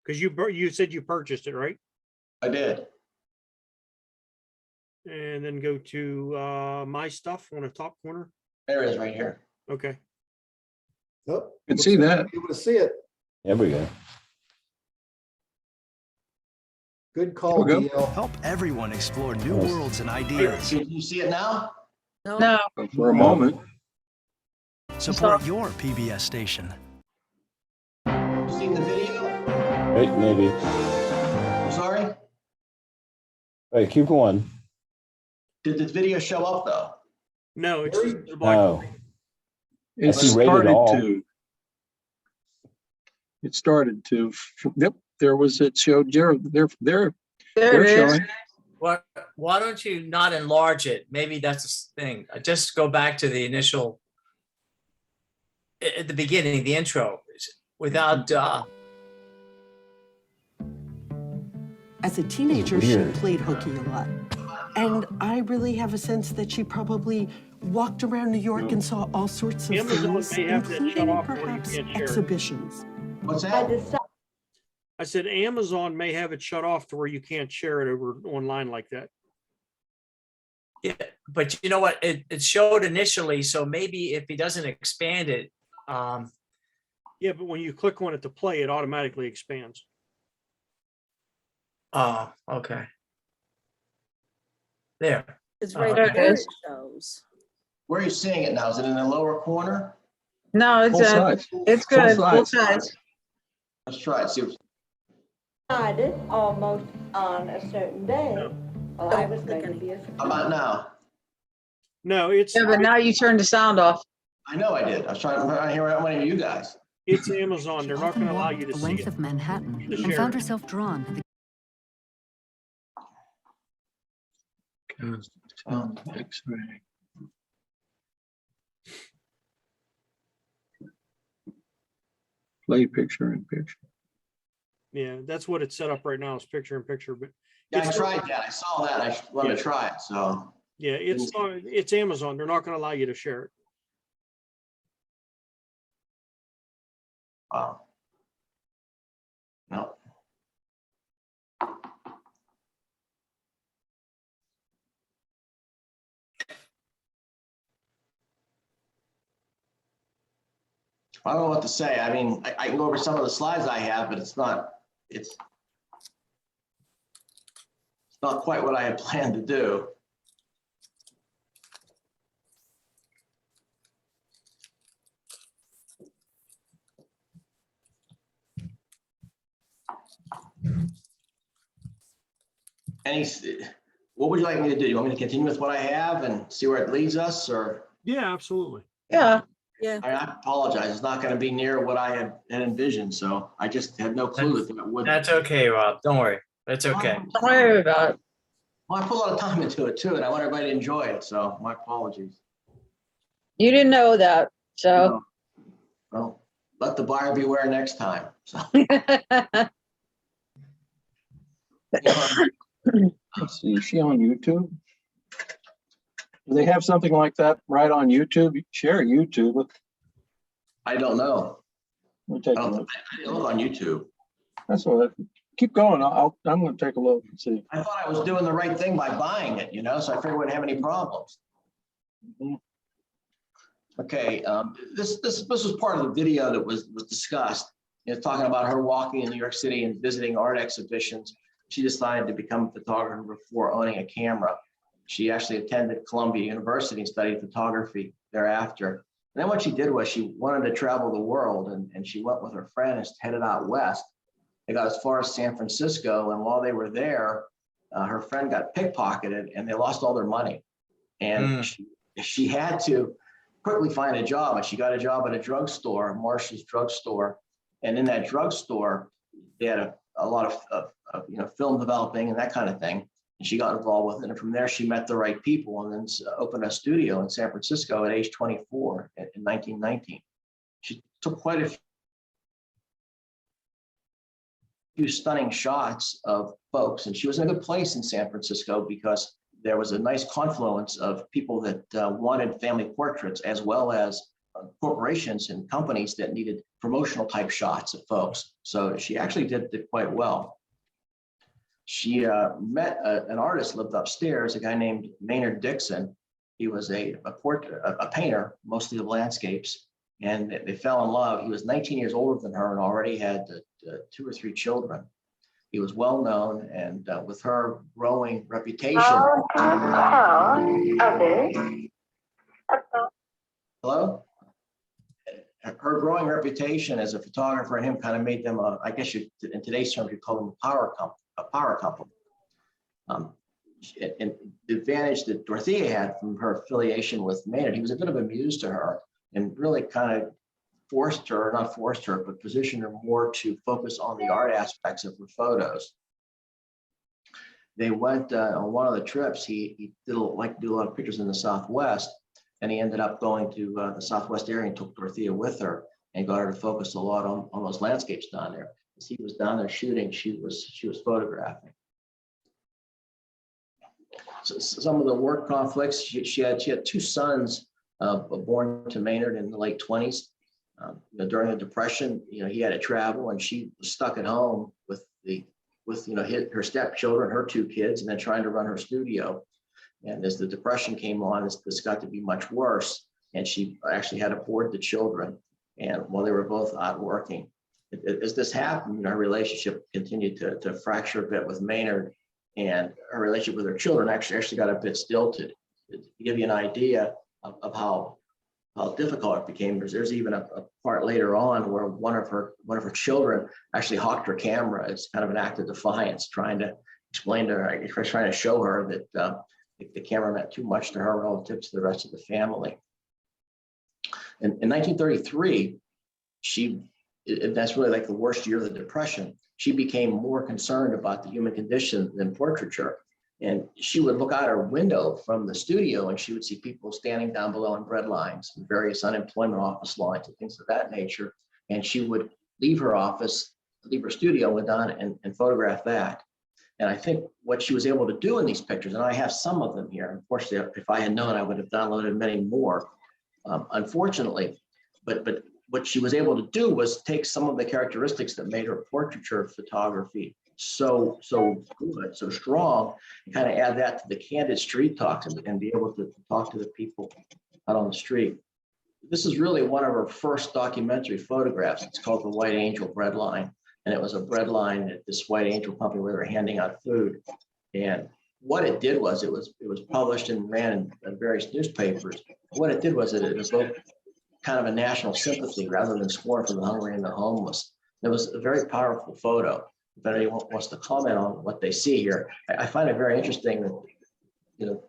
Because you said you purchased it, right? I did. And then go to my stuff on the top corner. There it is, right here. Okay. Oh, Can see that. able to see it. There we go. Good call, There we DL. Help everyone explore new worlds and ideas. Can you see it now? No. For a moment. Support your PBS station. You seen the video? Wait, maybe. I'm sorry? Wait, keep going. Did the video show up though? No, it's just the black. No. It see rated all. started to. It started to. Yep, there was, it showed there There they're it is. showing. Why don't you not enlarge it? Maybe that's the thing. Just go back to the initial, at the beginning, the intro, without. As a teenager, she Weird. played hooky a lot. And I really have a sense that she probably walked around New York and saw all sorts of Amazon things, may have that shut including off where you perhaps can't share it. exhibitions. What's I that? decided I said Amazon may have it shut off to where you can't share it over online like that. Yeah, but you know what? It showed initially, so maybe if he doesn't expand it, Yeah, but when you click on it to play, it automatically expands. oh, okay. There. It's right There it there is. it shows. Where are you seeing it now? Is it in the lower corner? No, Full size. it's Full good, full size. size. Let's try it. See if Decided almost on a certain day, well, I Don't was click going to be a how about now? No, it's Yeah, but now you turned the sound off. I know I did. I was trying to hear one of you guys. it's Amazon. They're She not often going to allow walked you to the see length it. of Manhattan To and share found it. herself drawn to the X-ray. Play picture in picture. Yeah, that's what it's set up right now is picture in picture. But Yeah, I it's- tried that. I saw that. I wanted to try it. So Yeah, it's Amazon. They're not going to allow you to share it. wow. No. I don't know what to say. I mean, I can go over some of the slides I have, but it's not quite what I had planned to do. What would you like me to do? You want me to continue with what I have and see where it leads us, or? Yeah, absolutely. Yeah. Yeah. I apologize. It's not going to be near what I had envisioned, so I just had no clue that would. That's okay, Rob. Don't worry. That's okay. Don't worry about it. Well, I put a lot of time into it too, and I want everybody to enjoy it, so my apologies. You didn't know that, so. Well, let the buyer beware next time. So. Let's see, is she on YouTube? Do they have something like that right on YouTube? Share YouTube. I don't know. We'll take a I look. didn't look on YouTube. That's all right. Keep going. I'm going to take a look and see. I thought I was doing the right thing by buying it, so I figured I wouldn't have any problems. Okay, this was part of the video that was discussed. Talking about her walking in New York City and visiting art exhibitions. She decided to become a photographer before owning a camera. She actually attended Columbia University and studied photography thereafter. And then what she did was she wanted to travel the world, and she went with her friend and headed out west. They got as far as San Francisco, and while they were there, her friend got pickpocketed and they lost all their money. And she had to quickly find a job, and she got a job at a drugstore, Marshall's drugstore. And in that drugstore, they had a lot of film developing and that kind of thing. And she got involved with it. And from there, she met the right people and then opened a studio in San Francisco at age 24 in 1919. She took quite a few stunning shots of folks. And she was in a good place in San Francisco because there was a nice confluence of people that wanted family portraits, as well as corporations and companies that needed promotional type shots of folks. So she actually did quite well. She met an artist, lived upstairs, a guy named Maynard Dixon. He was a painter, mostly of landscapes, and they fell in love. He was 19 years older than her and already had 2 or 3 children. He was well known, and with her growing reputation. Hello? Her growing reputation as a photographer and him kind of made them, I guess in today's terms, you'd call them a power couple. And the advantage that Dorothea had from her affiliation with Maynard, he was a bit of a muse to her and really kind of not forced her, but positioned her more to focus on the art aspects of her photos. They went on one of the trips, he like to do a lot of pictures in the Southwest, and he ended up going to the Southwest area and took Dorothea with her and got her to focus a lot on those landscapes down there. As he was down there shooting, she was photographing. So some of the work conflicts, she had 2 sons born to Maynard in the late 20s. During the Depression, he had to travel, and she was stuck at home with her stepchildren, her 2 kids, and then trying to run her studio. And as the Depression came on, this got to be much worse, and she actually had to board the children. And while they were both out working, as this happened, our relationship continued to fracture a bit with Maynard. and her relationship with her children actually got a bit stilted. To give you an idea of how difficult it became, there's even a part later on where one of her children actually hawked her camera as kind of an act of defiance, trying to explain to her, trying to show her that the camera meant too much to her relative to the rest of the family. In 1933, that's really like the worst year of the Depression. She became more concerned about the human condition than portraiture. And she would look out her window from the studio and she would see people standing down below in bread lines and various unemployment office lines and things of that nature. And she would leave her office, leave her studio, went down and photograph that. And I think what she was able to do in these pictures, and I have some of them here, unfortunately, if I had known, I would have downloaded many more, unfortunately. But what she was able to do was take some of the characteristics that made her portraiture photography so good, so strong, and kind of add that to the candid street talks and be able to talk to the people out on the street. This is really one of her first documentary photographs. It's called The White Angel Bread Line. And it was a bread line at this White Angel company where they were handing out food. And what it did was it was published and ran in various newspapers. What it did was it evoked kind of a national sympathy rather than scorn for the hungry and the homeless. It was a very powerful photo. If anyone wants to comment on what they see here, I find it very interesting that, you know,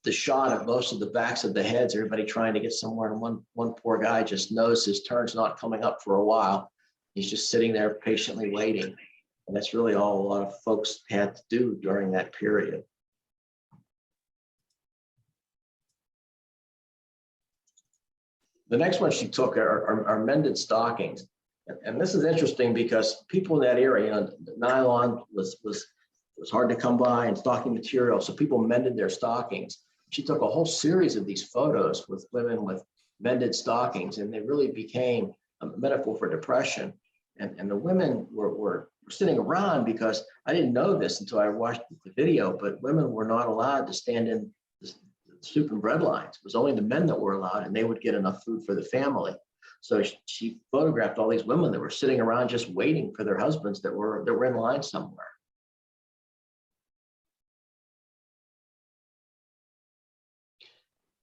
the shot of most of the backs of the heads, everybody trying to get somewhere, and one poor guy just knows his turn's not coming up for a while. He's just sitting there patiently waiting. And that's really all a lot of folks had to do during that period. The next one she took are mended stockings. And this is interesting because people in that area, you know, nylon was hard to come by and stocking material. So people mended their stockings. She took a whole series of these photos with women with mended stockings, and they really became a metaphor for depression. And the women were sitting around, because I didn't know this until I watched the video, but women were not allowed to stand in the soup and bread lines. It was only the men that were allowed, and they would get enough food for the family. So she photographed all these women that were sitting around just waiting for their husbands that were in line somewhere.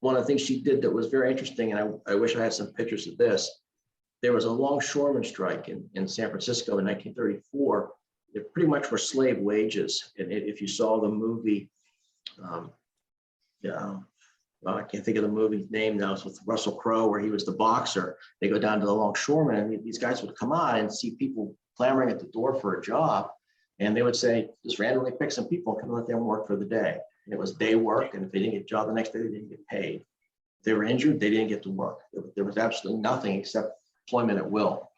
One of the things she did that was very interesting, and I wish I had some pictures of this, there was a longshoreman strike in San Francisco in 1934. They pretty much were slave wages. And if you saw the movie, I can't think of the movie name now, it's with Russell Crowe, where he was the boxer. They go down to the longshoreman, and these guys would come out and see people clamoring at the door for a job. And they would say, just randomly pick some people and come let them work for the day. And it was day work. And if they didn't get a job the next day, they didn't get paid. If they were injured, they didn't get to work. There was absolutely nothing except employment at will.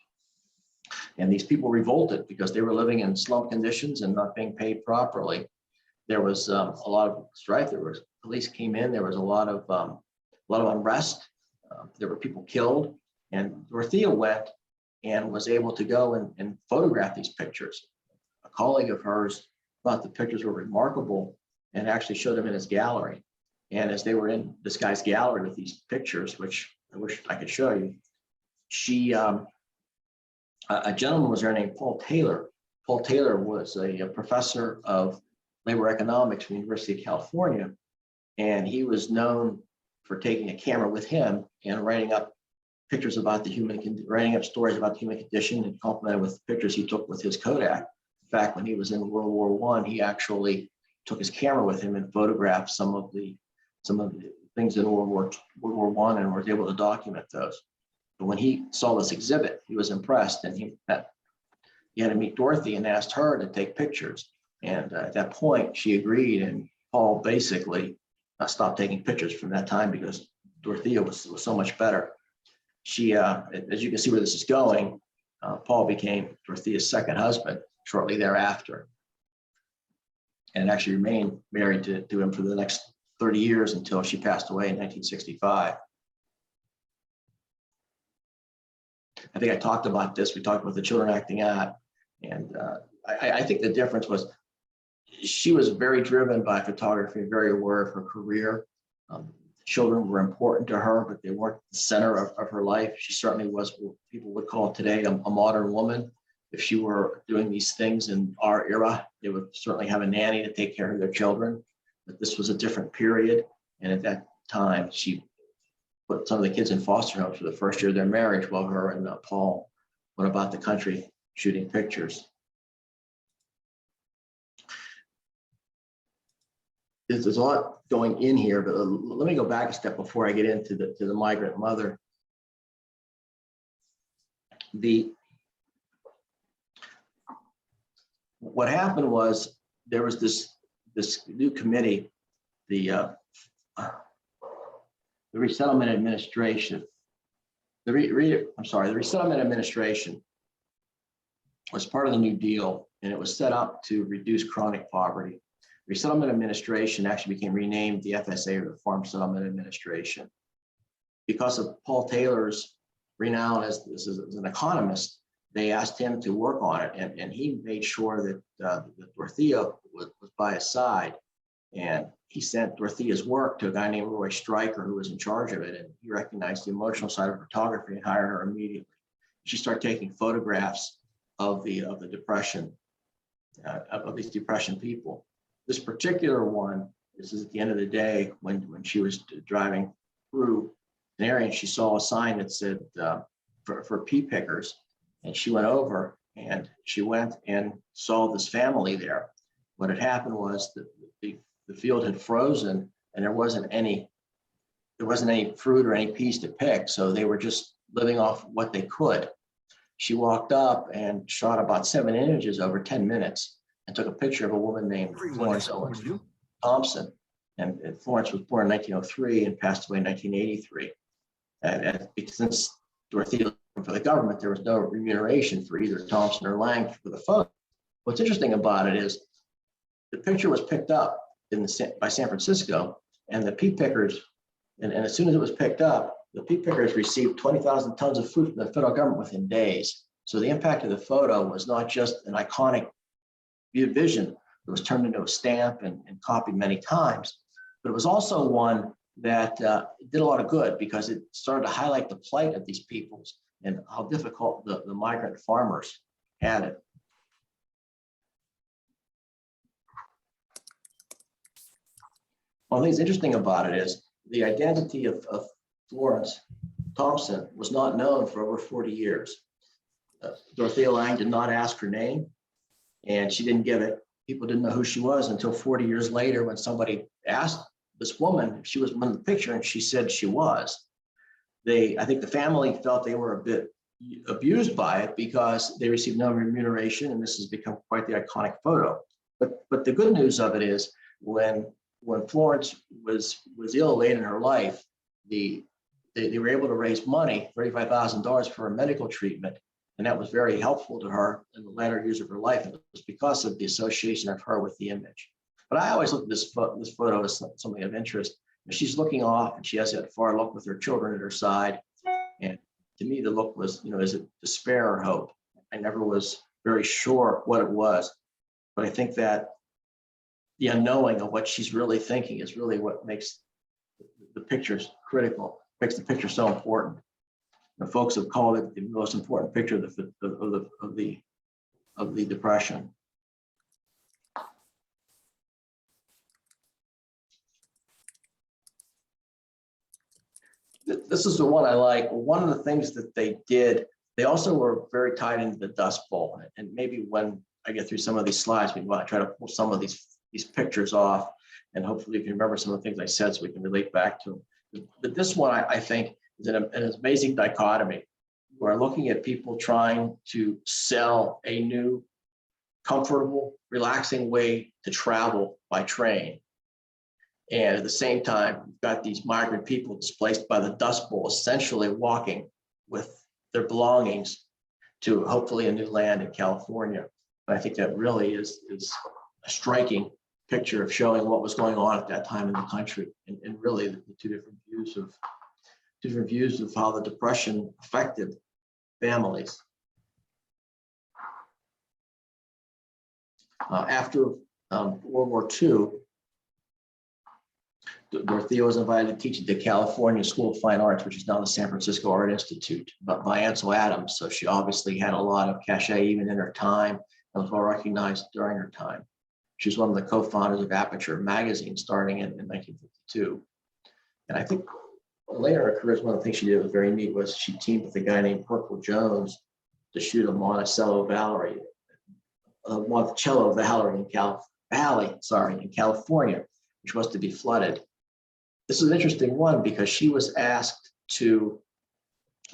And these people revolted because they were living in slum conditions and not being paid properly. There was a lot of strife. There was police came in. There was a lot of unrest. There were people killed. And Dorothea went and was able to go and photograph these pictures. A colleague of hers thought the pictures were remarkable and actually showed them in his gallery. And as they were in this guy's gallery with these pictures, which I wish I could show you, a gentleman was there named Paul Taylor. Paul Taylor was a professor of labor economics from the University of California. And he was known for taking a camera with him and writing up pictures about writing up stories about the human condition, and complemented with pictures he took with his Kodak. In fact, when he was in World War I, he actually took his camera with him and photographed some of the things in World War I and was able to document those. But when he saw this exhibit, he was impressed, and he had to meet Dorothy and asked her to take pictures. And at that point, she agreed, and Paul basically stopped taking pictures from that time because Dorothea was so much better. She, as you can see where this is going, Paul became Dorothea's second husband shortly thereafter, and actually remained married to him for the next 30 years until she passed away in 1965. I think I talked about this. We talked about the children acting out. And I think the difference was she was very driven by photography, very aware of her career. Children were important to her, but they weren't the center of her life. She certainly was what people would call today a modern woman. if she were doing these things in our era, they would certainly have a nanny to take care of their children. But this was a different period. And at that time, she put some of the kids in foster homes for the first year of their marriage while her and Paul went about the country shooting pictures. There's a lot going in here, but let me go back a step before I get into the migrant mother. What happened was there was this new committee, the Resettlement Administration. The Resettlement Administration was part of the New Deal, and it was set up to reduce chronic poverty. Resettlement Administration actually became renamed the FSA, or the Farm Settlement Administration, because of Paul Taylor's renown as an economist. They asked him to work on it, and he made sure that Dorothea was by his side. And he sent Dorothea's work to a guy named Roy Stryker, who was in charge of it, and he recognized the emotional side of photography and hired her immediately. She started taking photographs of the depression, of these depression people. This particular one, this is at the end of the day when she was driving through an area and she saw a sign that said for pea pickers, and she went over and she went and saw this family there. What had happened was that the field had frozen and there wasn't any fruit or any peas to pick, so they were just living off what they could. She walked up and shot about 7 images over 10 minutes and took a picture of a woman named Florence Owens Thompson. And Florence was born in 1903 and passed away in 1983. And since Dorothea worked for the government, there was no remuneration for either Thompson or Lange for the photo. What's interesting about it is the picture was picked up by San Francisco, and the pea pickers, and as soon as it was picked up, the pea pickers received 20,000 tons of food from the federal government within days. So the impact of the photo was not just an iconic vision that was turned into a stamp and copied many times, but it was also one that did a lot of good because it started to highlight the plight of these peoples and how difficult the migrant farmers had it. One thing that's interesting about it is the identity of Florence Thompson was not known for over 40 years. Dorothea Lange did not ask her name, and she didn't give it. People didn't know who she was until 40 years later when somebody asked this woman if she was in the picture, and she said she was. I think the family felt they were a bit abused by it because they received no remuneration, and this has become quite the iconic photo. But the good news of it is when Florence was ill late in her life, they were able to raise money, $35,000 for her medical treatment. And that was very helpful to her in the latter years of her life. And it was because of the association of her with the image. But I always look at this photo as something of interest. She's looking off and she has that far look with her children at her side. And to me, the look was, is it despair or hope? I never was very sure what it was. But I think that the unknowing of what she's really thinking is really what makes the pictures critical, makes the picture so important. The folks have called it the most important picture of the Depression. This is the one I like. One of the things that they did, they also were very tied into the Dust Bowl. And maybe when I get through some of these slides, we want to try to pull some of these pictures off. And hopefully you can remember some of the things I said so we can relate back to them. But this one, I think, is an amazing dichotomy. We're looking at people trying to sell a new, comfortable, relaxing way to travel by train. And at the same time, we've got these migrant people displaced by the Dust Bowl, essentially walking with their belongings to hopefully a new land in California. And I think that really is a striking picture of showing what was going on at that time in the country, and really the two different views of how the Depression affected families. After World War II, Dorothea was invited to teach at the California School of Fine Arts, which is now the San Francisco Art Institute, but by Ansel Adams. So she obviously had a lot of cachet even in her time and was well recognized during her time. She was one of the co-founders of Aperture magazine starting in 1952. And I think later in her career, one of the things she did was very neat was she teamed with a guy named Purple Jones to shoot a Monticello Valley, Monticello Valley in California, which was to be flooded. This is an interesting one because she was asked to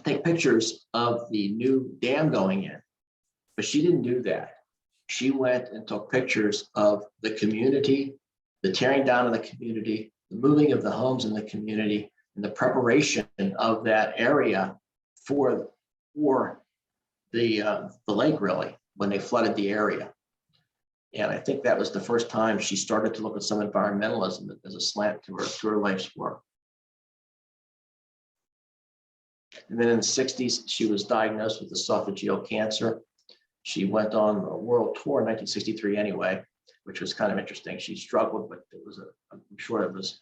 take pictures of the new dam going in, but she didn't do that. She went and took pictures of the community, the tearing down of the community, the moving of the homes in the community, and the preparation of that area for the lake, really, when they flooded the area. And I think that was the first time she started to look at some environmentalism as a slant to her life's work. And then in the 60s, she was diagnosed with esophageal cancer. She went on a world tour in 1963 anyway, which was kind of interesting. She struggled, but I'm sure it was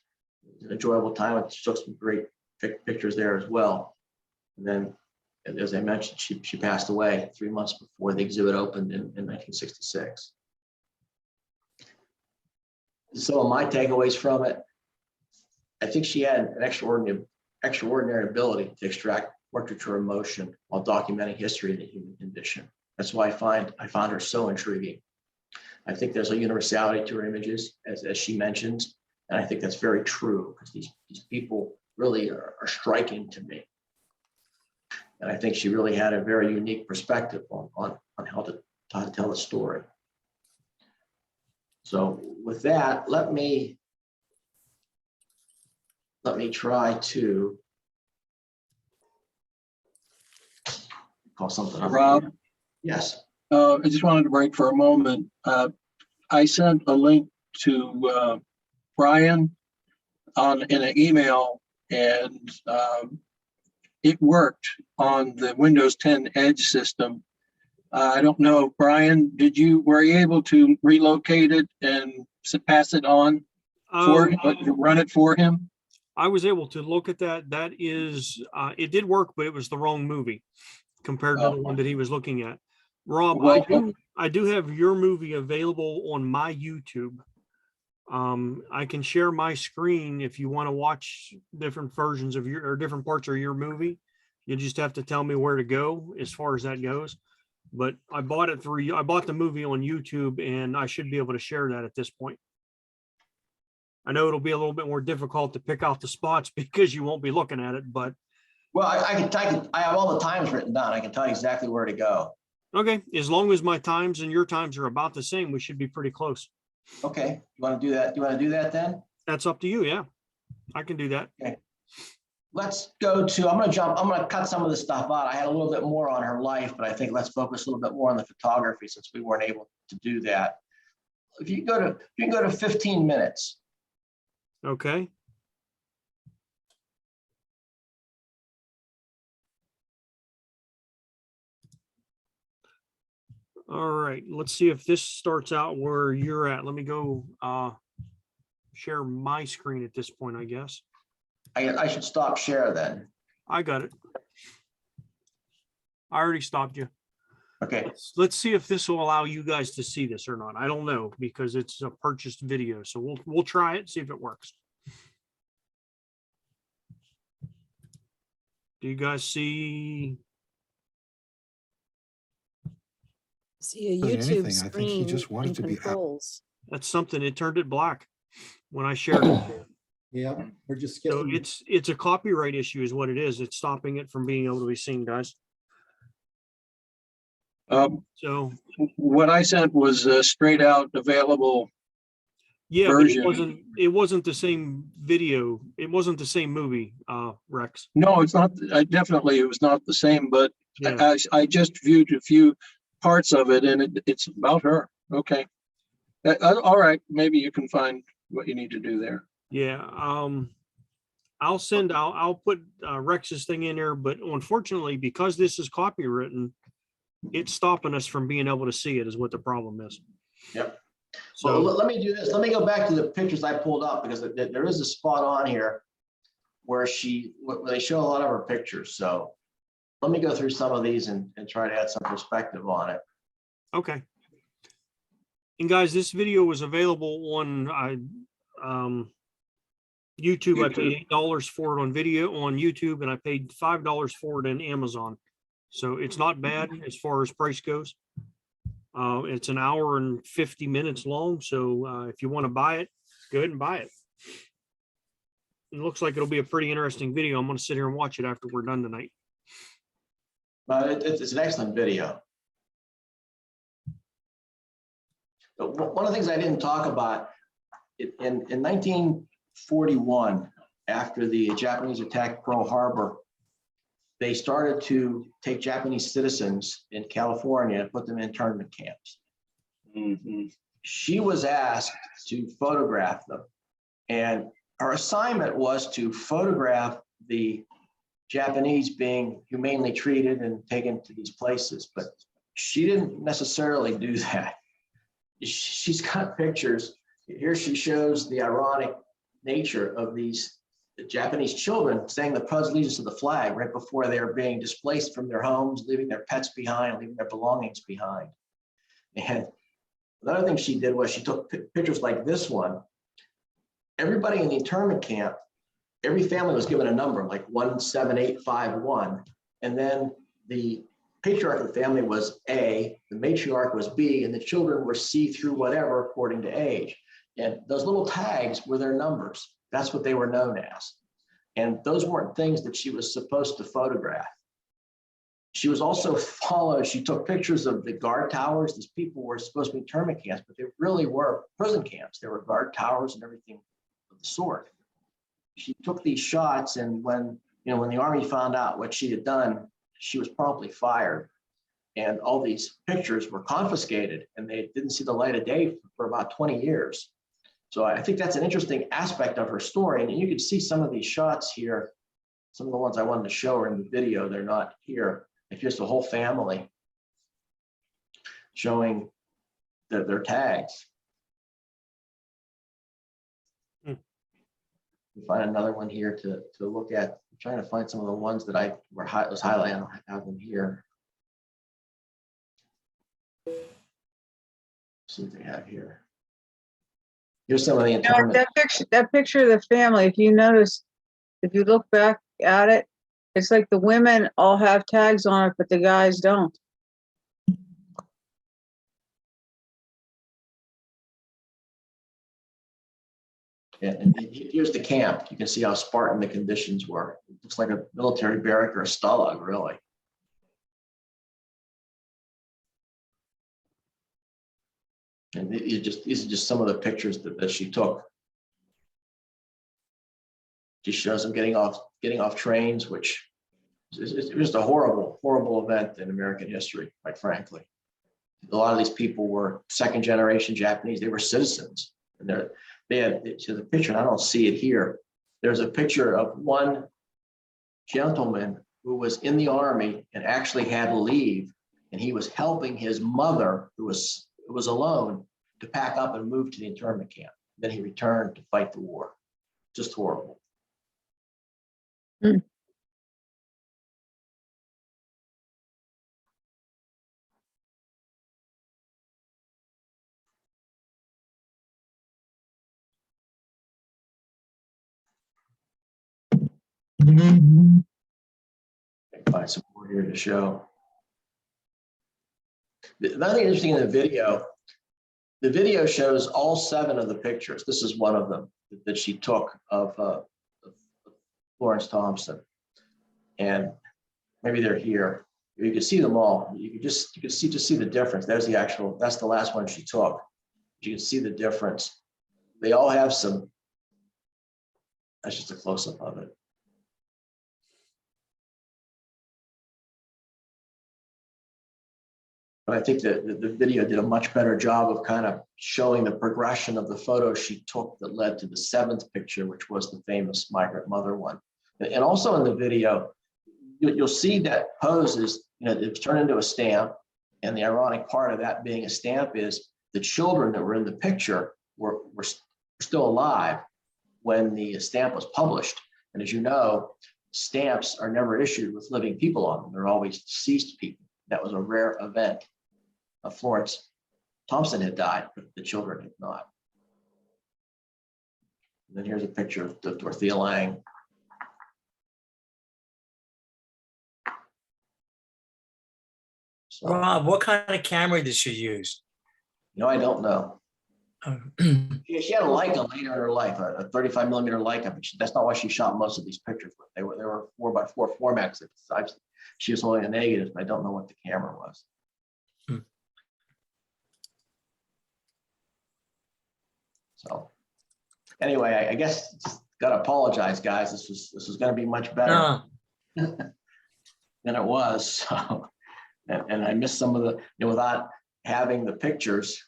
an enjoyable time. She took some great pictures there as well. And then, as I mentioned, she passed away 3 months before the exhibit opened in 1966. Some of my takeaways from it, I think she had an extraordinary ability to extract portraiture emotion while documenting history of the human condition. That's why I found her so intriguing. I think there's a universality to her images, as she mentions, and I think that's very true because these people really are striking to me. And I think she really had a very unique perspective on how to tell the story. So with that, let me try to call something up. Rob? Yes. I just wanted to break for a moment. I sent a link to Brian in an email, and it worked on the Windows 10 Edge system. I don't know, Brian, were you able to relocate it and pass it on run it for him? I was able to look at that. That is, it did work, but it was the wrong movie compared to the one that he was looking at. Rob, I do have your movie available on my YouTube. I can share my screen if you want to watch different versions of different parts of your movie. You just have to tell me where to go as far as that goes. But I bought the movie on YouTube, and I should be able to share that at this point. I know it'll be a little bit more difficult to pick out the spots because you won't be looking at it, but. Well, I have all the times written down. I can tell you exactly where to go. Okay, as long as my times and your times are about the same, we should be pretty close. Okay, you want to do that? You want to do that then? That's up to you. Yeah, I can do that. Okay. Let's go to, I'm going to cut some of the stuff out. I had a little bit more on her life, but I think let's focus a little bit more on the photography since we weren't able to do that. If you can go to 15 minutes. Okay. All right, let's see if this starts out where you're at. Let me go share my screen at this point, I guess. I should stop share then. I got it. I already stopped you. Okay. Let's see if this will allow you guys to see this or not. I don't know because it's a purchased video. So we'll try it, see if it works. Do you guys see? See a YouTube screen and controls. That's something. It turned it black when I shared it. Yeah, we're just So getting. it's a copyright issue is what it is. It's stopping it from being able to be seen, guys. So what I sent was a straight out available version. But it wasn't the same video. It wasn't the same movie, Rex. No, it's not. Definitely it was not the same, but Yeah. I just viewed a few parts of it, and it's about her. Okay. All right. Maybe you can find what you need to do there. Yeah. I'll put Rex's thing in there, but unfortunately, because this is copywritten, it's stopping us from being able to see it is what the problem is. Yep. Well, So, let me do this. Let me go back to the pictures I pulled up because there is a spot on here where where they show a lot of her pictures. So let me go through some of these and try to add some perspective on it. okay. And guys, this video was available on YouTube. I paid $8 for it on video on YouTube, and I paid $5 for it in Amazon. So it's not bad as far as price goes. It's an hour and 50 minutes long. So if you want to buy it, go ahead and buy it. It looks like it'll be a pretty interesting video. I'm going to sit here and watch it after we're done tonight. It's an excellent video. But one of the things I didn't talk about, in 1941, after the Japanese attacked Pearl Harbor, they started to take Japanese citizens in California and put them in internment camps. She was asked to photograph them, and her assignment was to photograph the Japanese being humanely treated and taken to these places, but she didn't necessarily do that. She's got pictures. Here she shows the ironic nature of these Japanese children saying the pledge of allegiance to the flag right before they're being displaced from their homes, leaving their pets behind, leaving their belongings behind. And another thing she did was she took pictures like this one. Everybody in the internment camp, every family was given a number like 17851. And then the patriarch of the family was A, the matriarch was B, and the children were C through whatever according to age. And those little tags were their numbers. That's what they were known as. And those weren't things that she was supposed to photograph. She was also followed. She took pictures of the guard towers. These people were supposed to be internment camps, but they really were prison camps. There were guard towers and everything of the sort. She took these shots, and when the Army found out what she had done, she was promptly fired. And all these pictures were confiscated, and they didn't see the light of day for about 20 years. So I think that's an interesting aspect of her story. And you can see some of these shots here. Some of the ones I wanted to show are in the video. They're not here. It's just a whole family showing their tags. Find another one here to look at. I'm trying to find some of the ones that I was highlighting. I don't have them here. See what they have here. Here's some of the internment. That picture of the family, if you notice, if you look back at it, it's like the women all have tags on it, but the guys don't. And here's the camp. You can see how Spartan the conditions were. It looks like a military barrack or a stalag, really. And these are just some of the pictures that she took. Just shows them getting off trains, which is just a horrible, horrible event in American history, quite frankly. A lot of these people were second generation Japanese. They were citizens, and they had to the picture, and I don't see it here. There's a picture of one gentleman who was in the Army and actually had leave, and he was helping his mother, who was alone, to pack up and move to the internment camp. Then he returned to fight the war. Just horrible. Find some more here to show. Another thing interesting in the video shows all 7 of the pictures. This is one of them that she took of Florence Thompson, and maybe they're here. You can see them all. You can see the difference. That's the last one she took. You can see the difference. They all have some. That's just a close-up of it. But I think that the video did a much better job of kind of showing the progression of the photos she took that led to the 7th picture, which was the famous migrant mother one. And also in the video, you'll see that pose is, it's turned into a stamp. And the ironic part of that being a stamp is the children that were in the picture were still alive when the stamp was published. And as you know, stamps are never issued with living people on them. They're always deceased people. That was a rare event. Florence Thompson had died, but the children had not. And then here's a picture of Dorothea Lange. So, Rob, what kind of camera did she use? I don't know. She had a Leica later in her life, a 35 millimeter Leica, but that's not why she shot most of these pictures with. They were 4x4 formats. She was holding a negative, but I don't know what the camera was. So anyway, I guess gotta apologize, guys. This was going to be much better than it was. So, and I missed some of the, without having the pictures,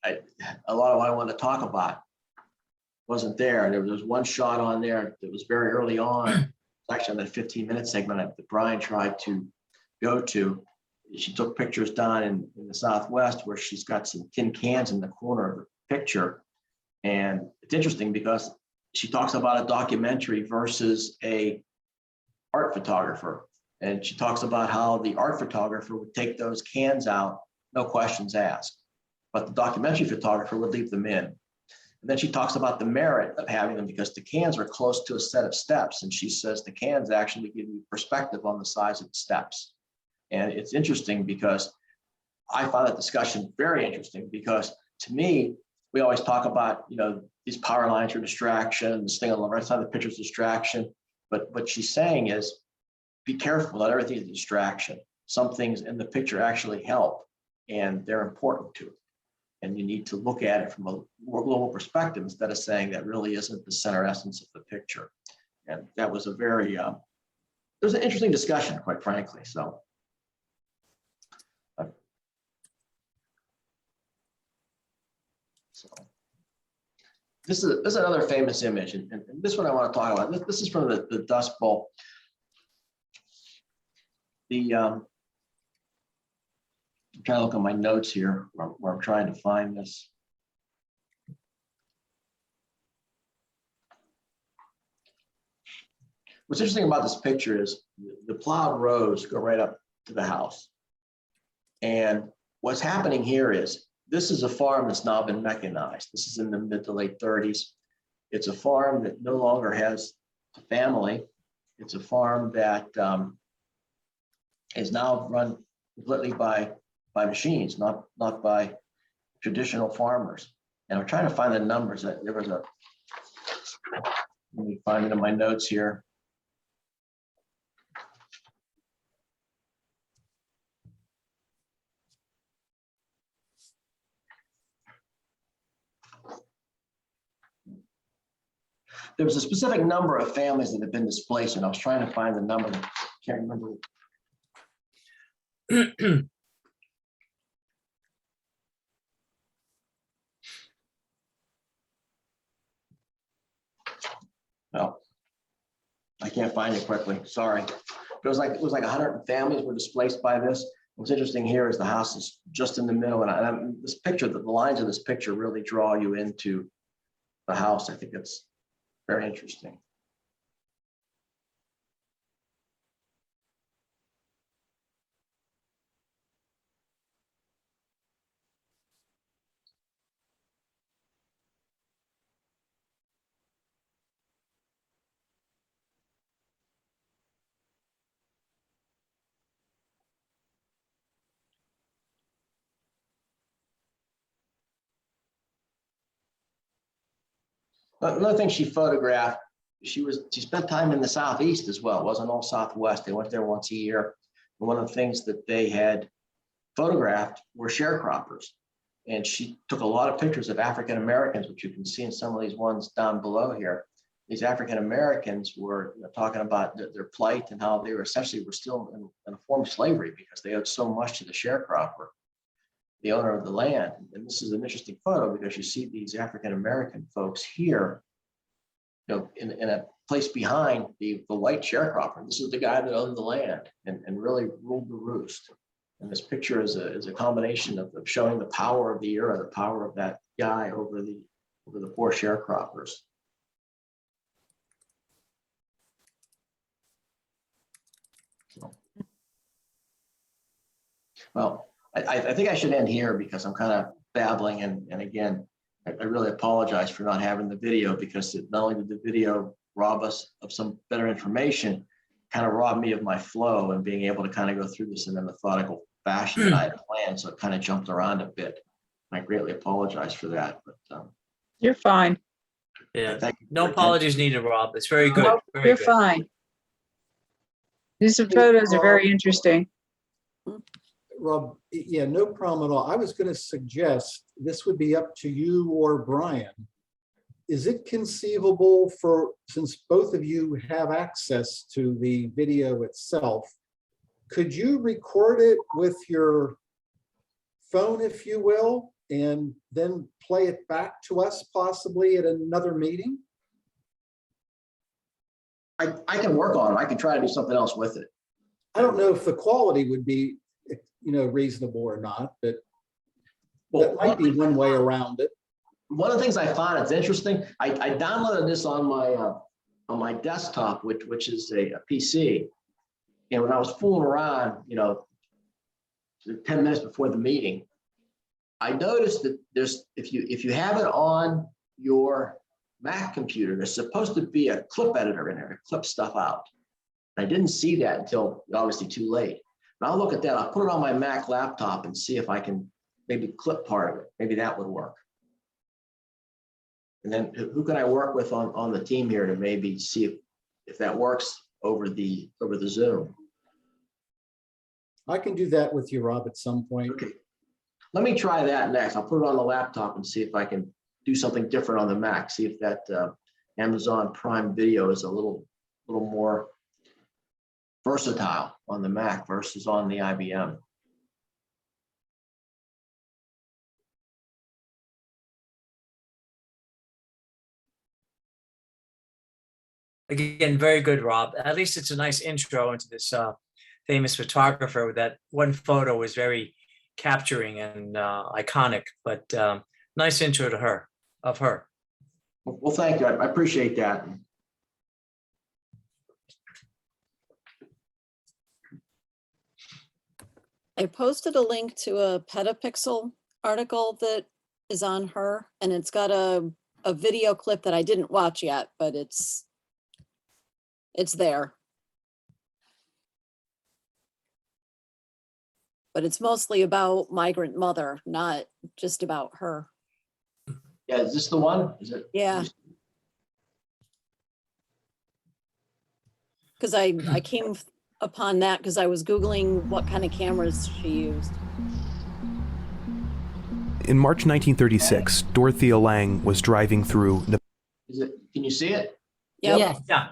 a lot of what I wanted to talk about wasn't there. There was one shot on there that was very early on. It's actually on that 15-minute segment that Brian tried to go to. She took pictures down in the Southwest where she's got some tin cans in the corner of the picture. And it's interesting because she talks about a documentary versus a art photographer. And she talks about how the art photographer would take those cans out, no questions asked, but the documentary photographer would leave them in. And then she talks about the merit of having them because the cans are close to a set of steps. And she says the cans actually give you perspective on the size of the steps. And it's interesting because I found that discussion very interesting because to me, we always talk about, these power lines are distraction, this thing on the right side of the picture is distraction. But what she's saying is, be careful, not everything is a distraction. Some things in the picture actually help and they're important to it. And you need to look at it from a more global perspective instead of saying that really isn't the center essence of the picture. And that was a very, it was an interesting discussion, quite frankly. So. This is another famous image, and this one I want to talk about. This is from the Dust Bowl. I'm trying to look at my notes here where I'm trying to find this. What's interesting about this picture is the plowed rows go right up to the house. And what's happening here is this is a farm that's now been mechanized. This is in the mid to late 30s. It's a farm that no longer has a family. It's a farm that is now run completely by machines, not by traditional farmers. And I'm trying to find the numbers. There was let me find it in my notes here. There was a specific number of families that have been displaced, and I was trying to find the number. I can't remember. No, I can't find it quickly. Sorry. But it was like 100 families were displaced by this. What's interesting here is the house is just in the middle, and this picture, the lines of this picture really draw you into the house. I think it's very interesting. Another thing she photographed, she spent time in the Southeast as well. It wasn't all Southwest. They went there once a year. And one of the things that they had photographed were sharecroppers. And she took a lot of pictures of African Americans, which you can see in some of these ones down below here. These African Americans were talking about their plight and how they were essentially still in a form of slavery because they owed so much to the sharecropper, the owner of the land. And this is an interesting photo because you see these African American folks here, in a place behind the white sharecropper. This is the guy that owned the land and really ruled the roost. And this picture is a combination of showing the power of the era, the power of that guy over the poor sharecroppers. So, well, I think I should end here because I'm kind of babbling, and again, I really apologize for not having the video, because not only did the video rob us of some better information, kind of robbed me of my flow and being able to kind of go through this in a methodical fashion that I had planned. So it kind of jumped around a bit. I greatly apologize for that, but You're fine. Yeah, thank you. no apologies needed, Rob. It's very good. Nope, Very you're good. fine. These photos are very interesting. Rob, yeah, no problem at all. I was going to suggest this would be up to you or Brian. Is it conceivable for, since both of you have access to the video itself, could you record it with your phone, if you will, and then play it back to us possibly at another meeting? I can work on it. I can try to do something else with it. I don't know if the quality would be, reasonable or not, but that might be one way around it. One of the things I found it's interesting. I downloaded this on my desktop, which is a PC, and when I was fooling around, 10 minutes before the meeting, I noticed that if you have it on your Mac computer, there's supposed to be a clip editor in there to clip stuff out. I didn't see that until obviously too late. And I'll look at that. I'll put it on my Mac laptop and see if I can maybe clip part of it. Maybe that would work. And then who can I work with on the team here to maybe see if that works over the Zoom? I can do that with you, Rob, at some point. Okay. Let me try that next. I'll put it on the laptop and see if I can do something different on the Mac. See if that Amazon Prime Video is a little more versatile on the Mac versus on the IBM. Again, very good, Rob. At least it's a nice intro into this famous photographer. That one photo was very capturing and iconic, but nice intro to her. Well, thank you. I appreciate that. I posted a link to a Petapixel article that is on her, and it's got a video clip that I didn't watch yet, but it's there. But it's mostly about migrant mother, not just about her. Yeah, is this the one? Is it? Yeah. Because I came upon that because I was Googling what kind of cameras she used. In March 1936, Dorothea Lange was driving through Is it? Can you see it? Yep. Yeah.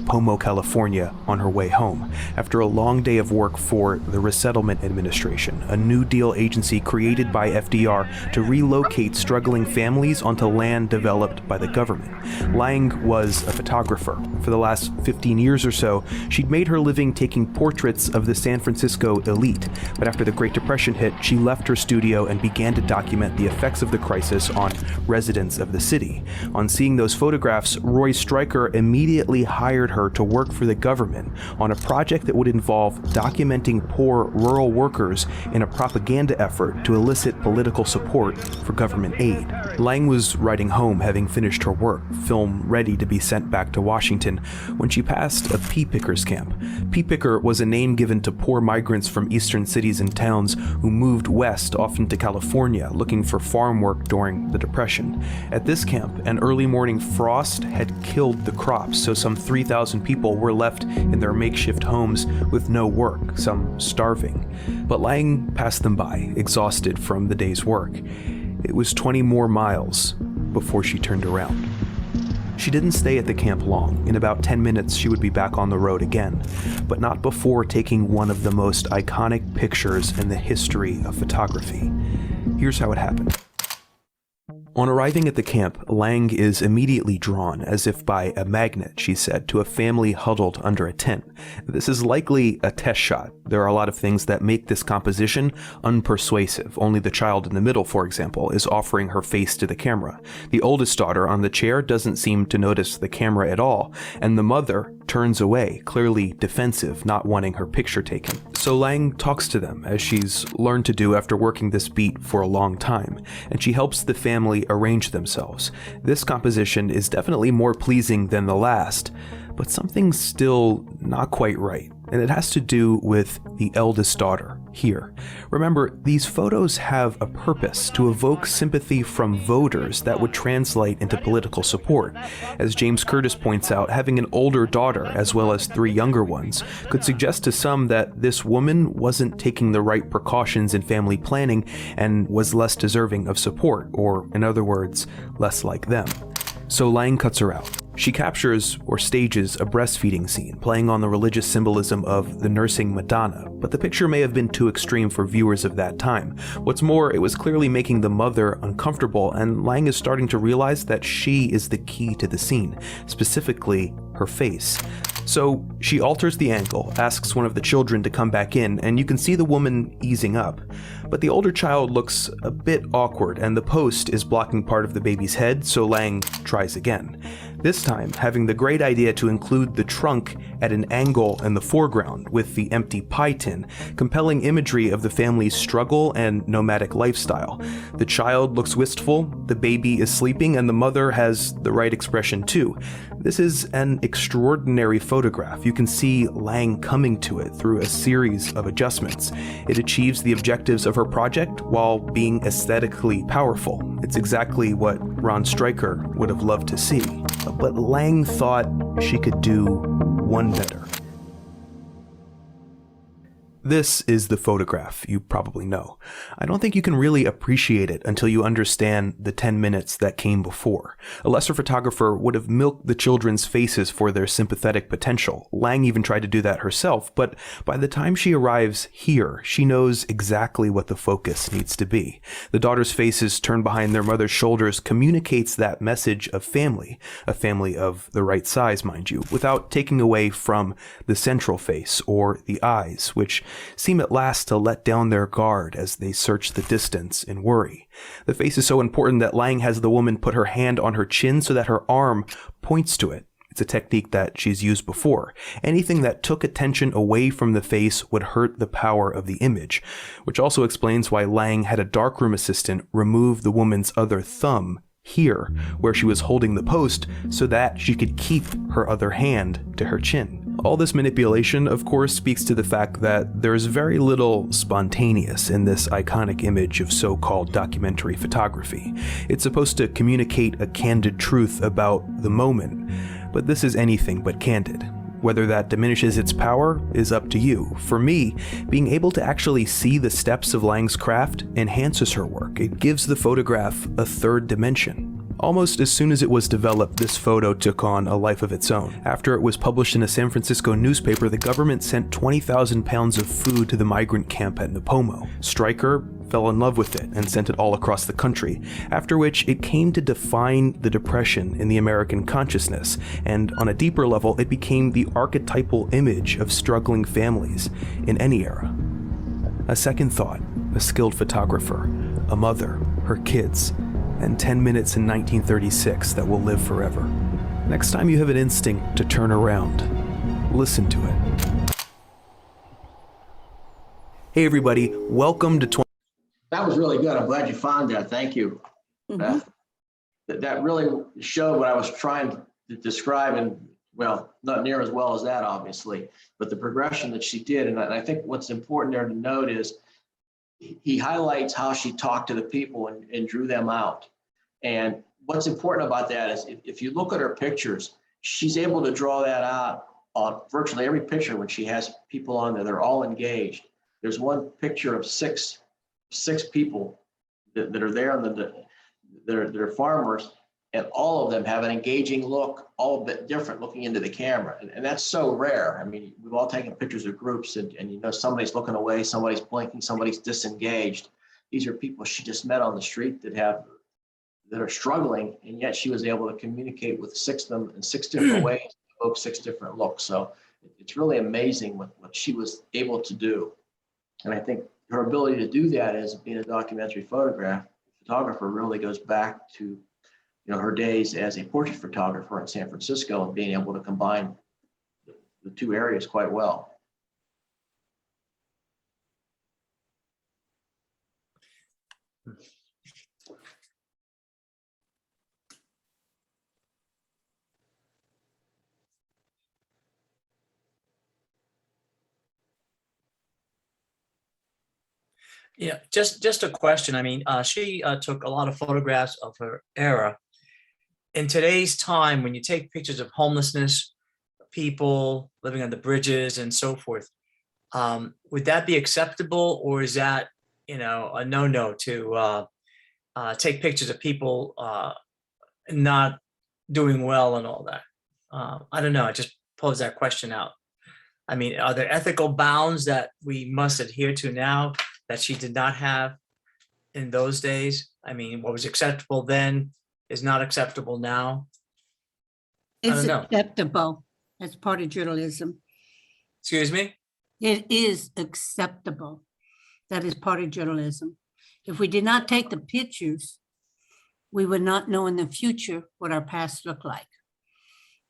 Pomo, California, on her way home after a long day of work for the Resettlement Administration, a New Deal agency created by FDR to relocate struggling families onto land developed by the government. Lange was a photographer. For the last 15 years or so, she'd made her living taking portraits of the San Francisco elite, but after the Great Depression hit, she left her studio and began to document the effects of the crisis on residents of the city. On seeing those photographs, Roy Stryker immediately hired her to work for the government on a project that would involve documenting poor rural workers in a propaganda effort to elicit political support for government aid. Lange was riding home, having finished her work, film ready to be sent back to Washington, when she passed a pea pickers camp. Pea picker was a name given to poor migrants from eastern cities and towns who moved west, often to California, looking for farm work during the Depression. At this camp, an early morning frost had killed the crops, so some 3,000 people were left in their makeshift homes with no work, some starving. But Lange passed them by, exhausted from the day's work. It was 20 more miles before she turned around. She didn't stay at the camp long. In about 10 minutes, she would be back on the road again, but not before taking one of the most iconic pictures in the history of photography. Here's how it happened. On arriving at the camp, Lange is immediately drawn, as if by a magnet, she said, to a family huddled under a tent. This is likely a test shot. There are a lot of things that make this composition unpersuasive. Only the child in the middle, for example, is offering her face to the camera. The oldest daughter on the chair doesn't seem to notice the camera at all, and the mother turns away, clearly defensive, not wanting her picture taken. So Lange talks to them, as she's learned to do after working this beat for a long time, and she helps the family arrange themselves. This composition is definitely more pleasing than the last, but something's still not quite right, and it has to do with the eldest daughter here. Remember, these photos have a purpose: to evoke sympathy from voters that would translate into political support. As James Curtis points out, having an older daughter as well as 3 younger ones could suggest to some that this woman wasn't taking the right precautions in family planning and was less deserving of support, or in other words, less like them. So Lange cuts her out. She captures or stages a breastfeeding scene, playing on the religious symbolism of the nursing Madonna, but the picture may have been too extreme for viewers of that time. What's more, it was clearly making the mother uncomfortable, and Lange is starting to realize that she is the key to the scene, specifically her face. So she alters the angle, asks one of the children to come back in, and you can see the woman easing up. But the older child looks a bit awkward, and the post is blocking part of the baby's head, so Lange tries again. This time, having the great idea to include the trunk at an angle in the foreground with the empty pie tin, compelling imagery of the family's struggle and nomadic lifestyle. The child looks wistful, the baby is sleeping, and the mother has the right expression too. This is an extraordinary photograph. You can see Lange coming to it through a series of adjustments. It achieves the objectives of her project while being aesthetically powerful. It's exactly what Ron Stryker would have loved to see. But Lange thought she could do one better. This is the photograph you probably know. I don't think you can really appreciate it until you understand the 10 minutes that came before. A lesser photographer would have milked the children's faces for their sympathetic potential. Lange even tried to do that herself, but by the time she arrives here, she knows exactly what the focus needs to be. The daughters' faces turned behind their mother's shoulders communicates that message of family, a family of the right size, mind you, without taking away from the central face or the eyes, which seem at last to let down their guard as they search the distance in worry. The face is so important that Lange has the woman put her hand on her chin so that her arm points to it. It's a technique that she's used before. Anything that took attention away from the face would hurt the power of the image, which also explains why Lange had a darkroom assistant remove the woman's other thumb here, where she was holding the post, so that she could keep her other hand to her chin. All this manipulation, of course, speaks to the fact that there is very little spontaneous in this iconic image of so-called documentary photography. It's supposed to communicate a candid truth about the moment, but this is anything but candid. Whether that diminishes its power is up to you. For me, being able to actually see the steps of Lange's craft enhances her work. It gives the photograph a third dimension. Almost as soon as it was developed, this photo took on a life of its own. After it was published in a San Francisco newspaper, the government sent 20,000 pounds of food to the migrant camp at Nipomo. Stryker fell in love with it and sent it all across the country, after which it came to define the Depression in the American consciousness, and on a deeper level, it became the archetypal image of struggling families in any era. A second thought, a skilled photographer, a mother, her kids, and 10 minutes in 1936 that will live forever. Next time you have an instinct to turn around, listen to it. Hey everybody, welcome to That was really good. I'm glad you found that. Thank you. That really showed what I was trying to describe, and well, not near as well as that, obviously, but the progression that she did. And I think what's important there to note is he highlights how she talked to the people and drew them out. And what's important about that is if you look at her pictures, she's able to draw that out on virtually every picture when she has people on there. They're all engaged. There's one picture of six people that are there, and they're farmers, and all of them have an engaging look, all a bit different looking into the camera. And that's so rare. I mean, we've all taken pictures of groups and you know, somebody's looking away, somebody's blinking, somebody's disengaged. These are people she just met on the street that have that are struggling, and yet she was able to communicate with 6 of them in 6 different ways, evoke 6 different looks. So it's really amazing what she was able to do. And I think her ability to do that as being a documentary photographer really goes back to her days as a portrait photographer in San Francisco and being able to combine the 2 areas quite well. Yeah, just a question. I mean, she took a lot of photographs of her era. In today's time, when you take pictures of homelessness, people living on the bridges and so forth, would that be acceptable, or is that, a no-no to take pictures of people not doing well and all that? I don't know. I just pose that question out. I mean, are there ethical bounds that we must adhere to now that she did not have in those days? I mean, what was acceptable then is not acceptable now. I It's don't know. acceptable. That's part of journalism. Excuse me? It is acceptable. That is part of journalism. If we did not take the pictures, we would not know in the future what our past looked like.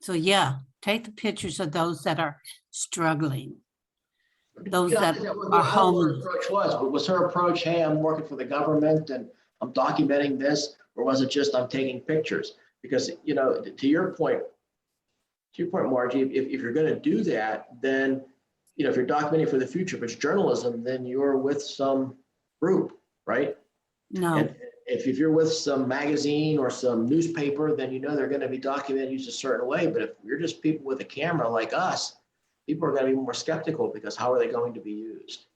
So yeah, take the pictures of those that are struggling. Those that are homeless. Her approach was her approach, hey, I'm working for the government and I'm documenting this, or was it just I'm taking pictures? Because, to your point, Margie, if you're going to do that, then, if you're documenting for the future, if it's journalism, then you're with some group, right? No. And if you're with some magazine or some newspaper, then they're going to be documented used a certain way. But if you're just people with a camera like us, people are going to be more skeptical because how are they going to be used?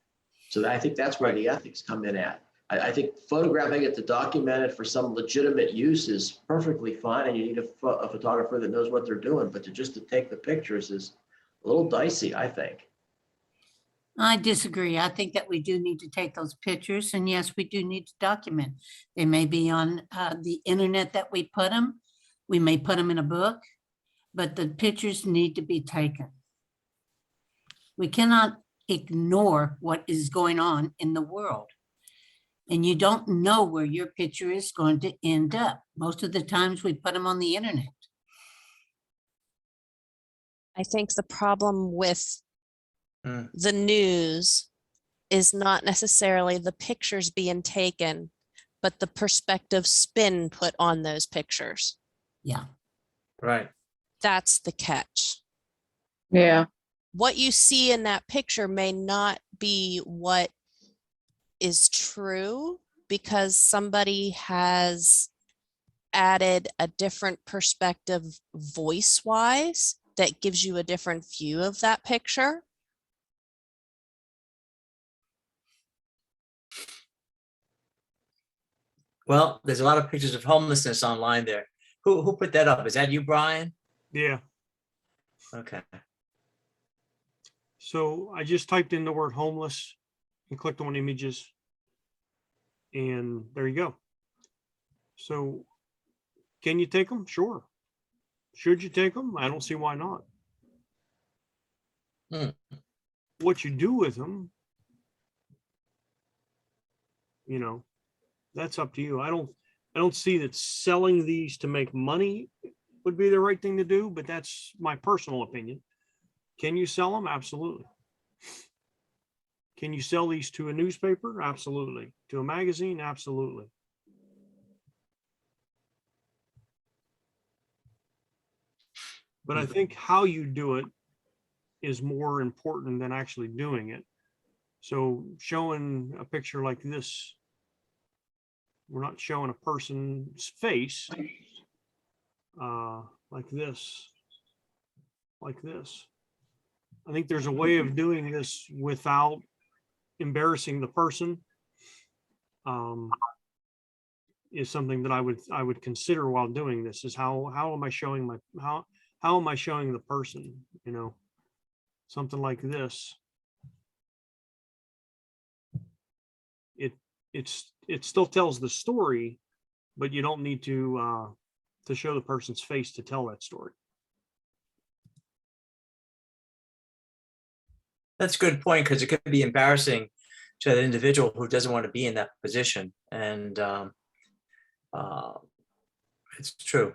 So I think that's where the ethics come in at. I think photographing it to document it for some legitimate use is perfectly fine, and you need a photographer that knows what they're doing. But to take the pictures is a little dicey, I think. I disagree. I think that we do need to take those pictures, and yes, we do need to document. They may be on the internet that we put them. We may put them in a book, but the pictures need to be taken. We cannot ignore what is going on in the world. And you don't know where your picture is going to end up. Most of the times we put them on the internet. I think the problem with the news is not necessarily the pictures being taken, but the perspective spin put on those pictures. Yeah. Right. That's the catch. Yeah. What you see in that picture may not be what is true because somebody has added a different perspective voice-wise that gives you a different view of that picture. Well, there's a lot of pictures of homelessness online there. Who put that up? Is that you, Brian? Yeah. Okay. So I just typed in the word homeless and clicked on images. And there you go. So can you take them? Sure. Should you take them? I don't see why not. What you do with them, that's up to you. I don't see that selling these to make money would be the right thing to do, but that's my personal opinion. Can you sell them? Absolutely. Can you sell these to a newspaper? Absolutely. To a magazine? Absolutely. But I think how you do it is more important than actually doing it. So showing a picture like this, we're not showing a person's face, like this. I think there's a way of doing this without embarrassing the person. Is something that I would consider while doing this. Is how am I showing how am I showing the person? Something like this. It still tells the story, but you don't need to show the person's face to tell that story. That's a good point, because it could be embarrassing to that individual who doesn't want to be in that position. And it's true.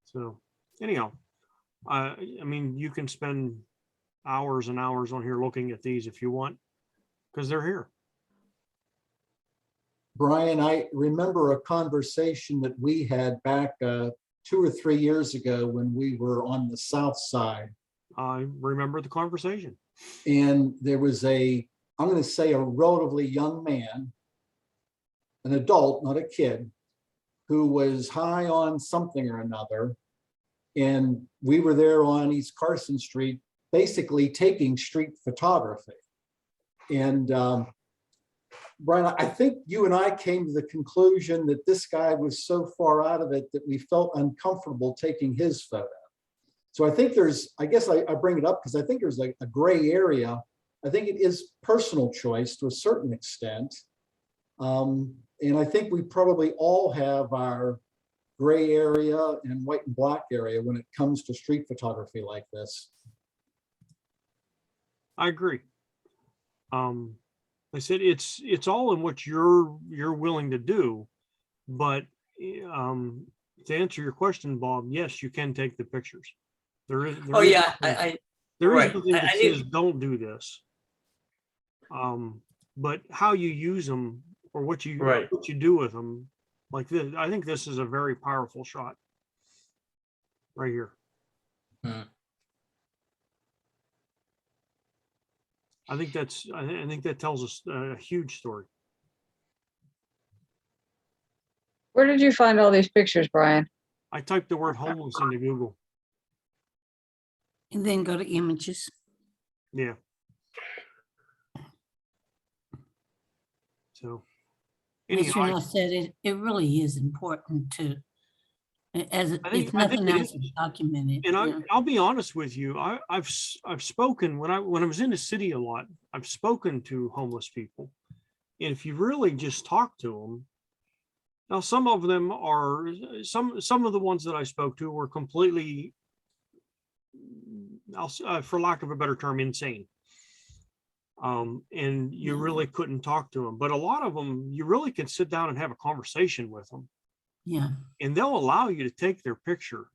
So anyhow, I mean, you can spend hours and hours on here looking at these if you want, because they're here. Brian, I remember a conversation that we had back 2 or 3 years ago when we were on the south side. I remember the conversation. And there was I'm going to say a relatively young man, an adult, not a kid, who was high on something or another. And we were there on East Carson Street, basically taking street photography. And Brian, I think you and I came to the conclusion that this guy was so far out of it that we felt uncomfortable taking his photo. So I think I guess I bring it up because I think there's a gray area. I think it is personal choice to a certain extent. And I think we probably all have our gray area and white and black area when it comes to street photography like this. I agree. I said it's all in what you're willing to do, but to answer your question, Bob, yes, you can take the pictures. There is nothing that says don't do this. But how you use them or what you do with them, like this, I think this is a very powerful shot right here. I think that tells us a huge story. Where did you find all these pictures, Brian? I typed the word homeless into Google. And then go to images. Yeah. So, Anyhow, I said it really is important to, if nothing else, document it. And I'll be honest with you. I've spoken when I was in the city a lot. I've spoken to homeless people, and if you really just talk to them, now some of them are some of the ones that I spoke to were completely, for lack of a better term, insane. And you really couldn't talk to them, but a lot of them you really can sit down and have a conversation with them. Yeah. And they'll allow you to take their picture.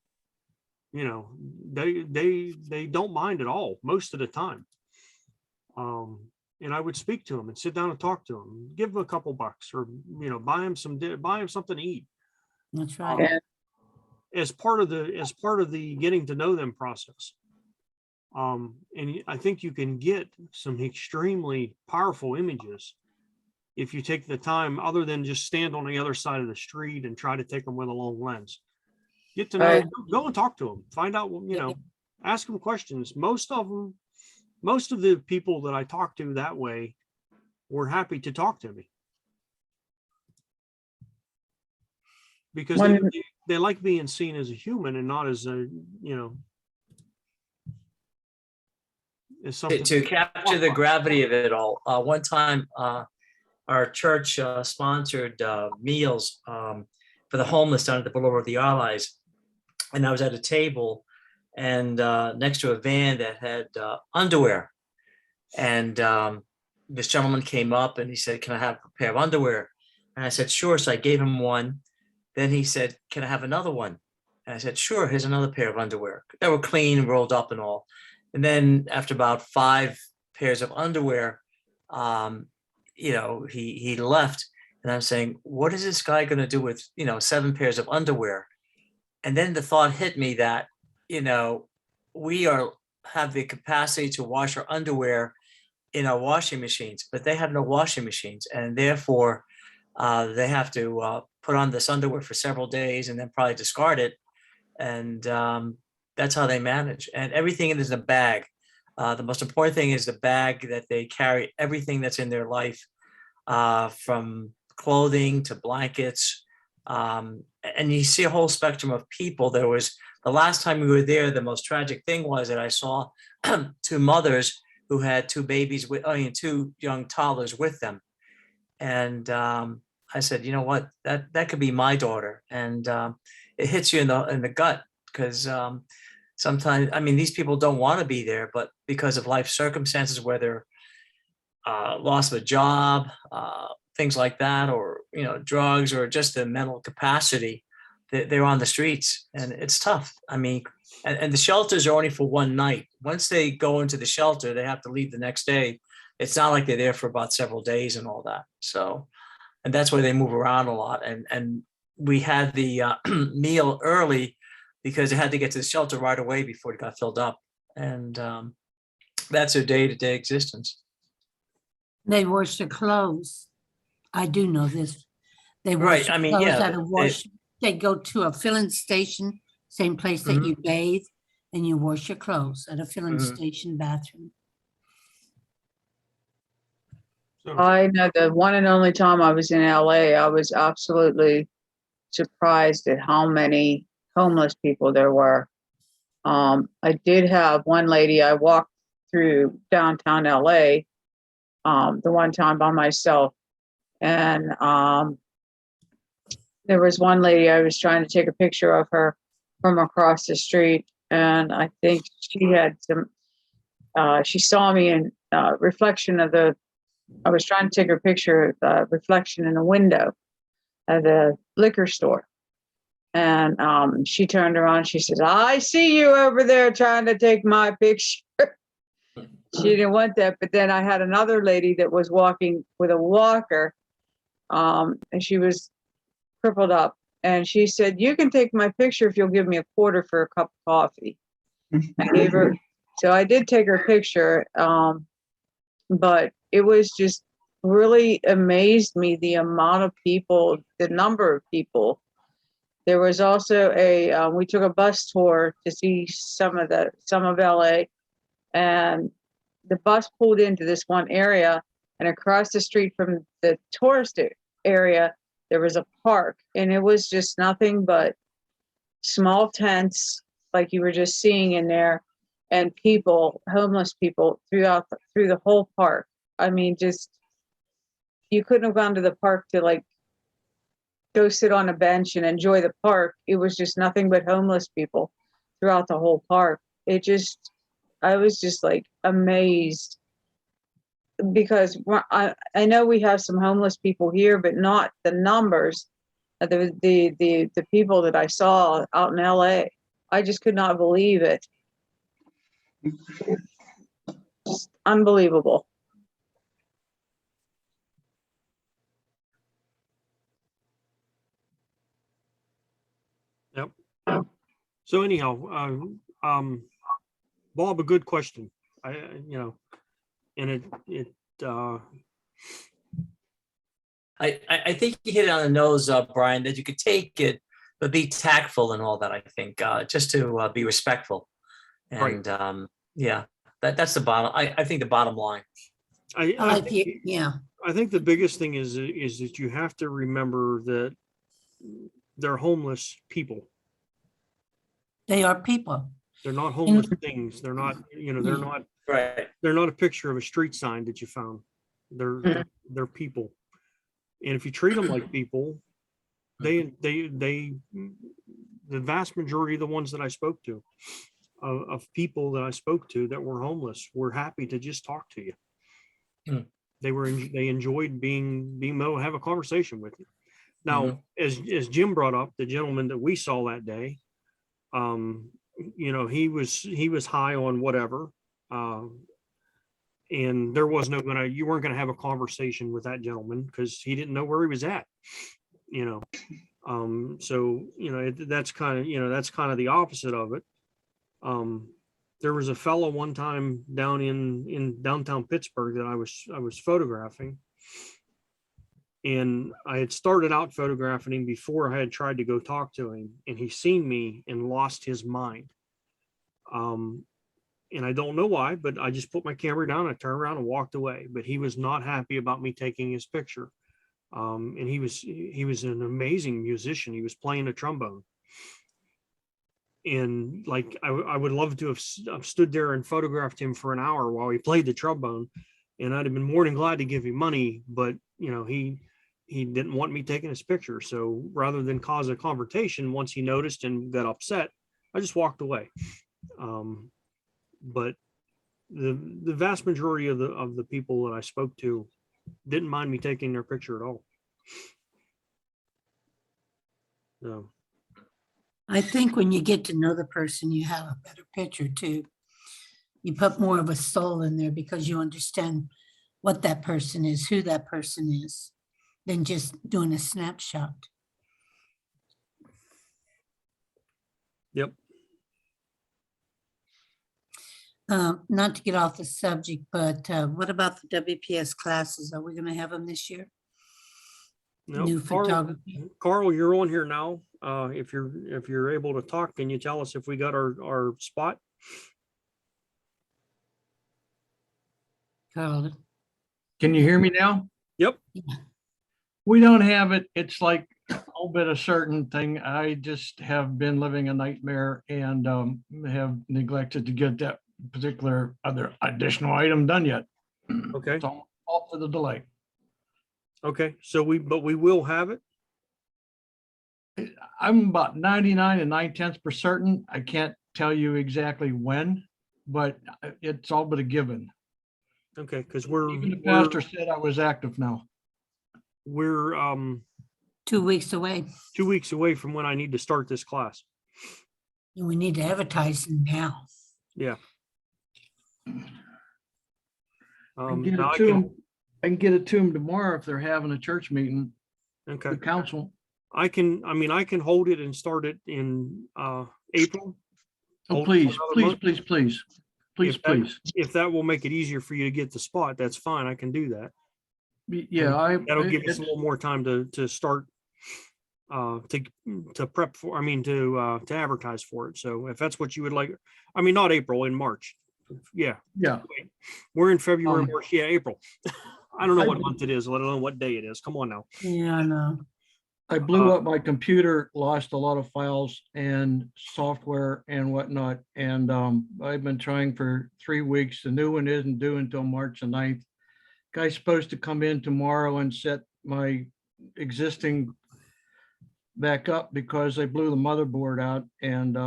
You know, they don't mind at all most of the time. And I would speak to them and sit down and talk to them, give them a couple bucks, or buy them something to eat. That's right. As part of the getting to know them process. And I think you can get some extremely powerful images if you take the time, other than just stand on the other side of the street and try to take them with a long lens. Get to know, go and talk to them, find out, ask them questions. Most of the people that I talk to that way were happy to talk to me because they like being seen as a human and not as a, as something. To capture the gravity of it all. One time, our church sponsored meals for the homeless down at the Boulevard of the Allies. And I was at a table and next to a van that had underwear. And this gentleman came up and he said, "Can I have a pair of underwear?" And I said, "Sure." So I gave him one. Then he said, "Can I have another one?" And I said, "Sure, here's another pair of underwear." They were clean, rolled up and all. And then after about 5 pairs of underwear, he left, and I'm saying, what is this guy going to do with 7 pairs of underwear? And then the thought hit me that we have the capacity to wash our underwear in our washing machines, but they have no washing machines, and therefore they have to put on this underwear for several days and then probably discard it, and that's how they manage. And everything is in a bag. The most important thing is the bag that they carry everything that's in their life, from clothing to blankets. And you see a whole spectrum of people. There was the last time we were there, the most tragic thing was that I saw two mothers who had two babies with, two young toddlers with them. And I said, you know what, that could be my daughter. And it hits you in the gut, because sometimes, I mean, these people don't want to be there, but because of life circumstances, whether loss of a job, things like that, or, drugs, or just the mental capacity, they're on the streets, and it's tough. I mean, and the shelters are only for one night. Once they go into the shelter, they have to leave the next day. It's not like they're there for about several days and all that. So, and that's why they move around a lot. And we had the meal early because they had to get to the shelter right away before it got filled up. And that's their day-to-day existence. They wash their clothes. I do know this. They wash Right, their I mean, clothes yeah, at a wash. They go to a filling station, same place that you bathe, and you wash your clothes at a filling station bathroom. I know the one and only time I was in LA, I was absolutely surprised at how many homeless people there were. I did have one lady, I walked through downtown LA the one time by myself, and there was one lady, I was trying to take a picture of her from across the street, and I think she had some, she saw me in reflection of I was trying to take her picture, reflection in the window of the liquor store. And she turned around, she says, I see you over there trying to take my picture. She didn't want that. But then I had another lady that was walking with a walker, and she was crippled up. And she said, you can take my picture if you'll give me a quarter for a cup of coffee. I gave her, so I did take her picture, but it was just really amazed me, the amount of people, the number of people. There was also we took a bus tour to see some of LA, and the bus pulled into this one area, and across the street from the tourist area, there was a park, and it was just nothing but small tents, like you were just seeing in there, and people, homeless people through the whole park. I mean, just, you couldn't have gone to the park to like go sit on a bench and enjoy the park. It was just nothing but homeless people throughout the whole park. I was just like amazed, because I know we have some homeless people here, but not the numbers of the people that I saw out in LA. I just could not believe it. Just unbelievable. Yep. So anyhow, Bob, a good question. And I think you hit it on the nose, Brian, that you could take it, but be tactful and all that. I think just to be respectful, and that's the bottom. I think the bottom line. I think the biggest thing is that you have to remember that they're homeless people. They are people. They're not homeless things. They're not, they're not right. They're not a picture of a street sign that you found. They're people. And if you treat them like people, the vast majority of the ones that I spoke to, of people that I spoke to that were homeless, were happy to just talk to you. They enjoyed being have a conversation with you. Now, as Jim brought up, the gentleman that we saw that day, he was high on whatever, and there was you weren't gonna have a conversation with that gentleman because he didn't know where he was at, so that's kind of the opposite of it. There was a fellow one time down in downtown Pittsburgh that I was photographing, and I had started out photographing him before I had tried to go talk to him, and he seen me and lost his mind. And I don't know why, but I just put my camera down, I turned around and walked away. But he was not happy about me taking his picture. And he was an amazing musician. He was playing a trombone. And like, I would love to have stood there and photographed him for an hour while he played the trombone. And I'd have been more than glad to give him money, but you know, he didn't want me taking his picture. So rather than cause a confrontation, once he noticed and got upset, I just walked away. But the vast majority of the people that I spoke to didn't mind me taking their picture at all. So I think when you get to know the person, you have a better picture too. You put more of a soul in there because you understand what that person is, who that person is, than just doing a snapshot. Yep. Not to get off the subject, but what about the WPS classes? Are we going to have them this year? No, New photography. Carl, you're on here now. If you're able to talk, can you tell us if we got our spot? Carl. Can you hear me now? Yep. We don't have it. It's like a little bit of certain thing. I just have been living a nightmare and have neglected to get that particular other additional item done yet. Okay. So all for the delay. Okay. So we will have it. I'm about 99 and 9/10 certain. I can't tell you exactly when, but it's all but a given. Okay, because Even the pastor said I was active now. We're 2 weeks away. 2 weeks away from when I need to start this class. And we need to advertise now. Yeah. I can get it to them tomorrow if they're having a church meeting. Okay. The council. I can hold it and start it in April. Oh, Hold please, it for another please, month. please, please, please, please. If that will make it easier for you to get the spot, that's fine. I can do that. Yeah, That'll give us a little more time to start to prep for, to advertise for it. So if that's what you would like, not April, in March. Yeah. Yeah. We're in February, March. Yeah, April. I don't know what month it is, let alone what day it is. Come on now. Yeah, I know. I blew up my computer, lost a lot of files and software and whatnot. And I've been trying for 3 weeks. The new one isn't due until March the 9th. Guy's supposed to come in tomorrow and set my existing back up because I blew the motherboard out and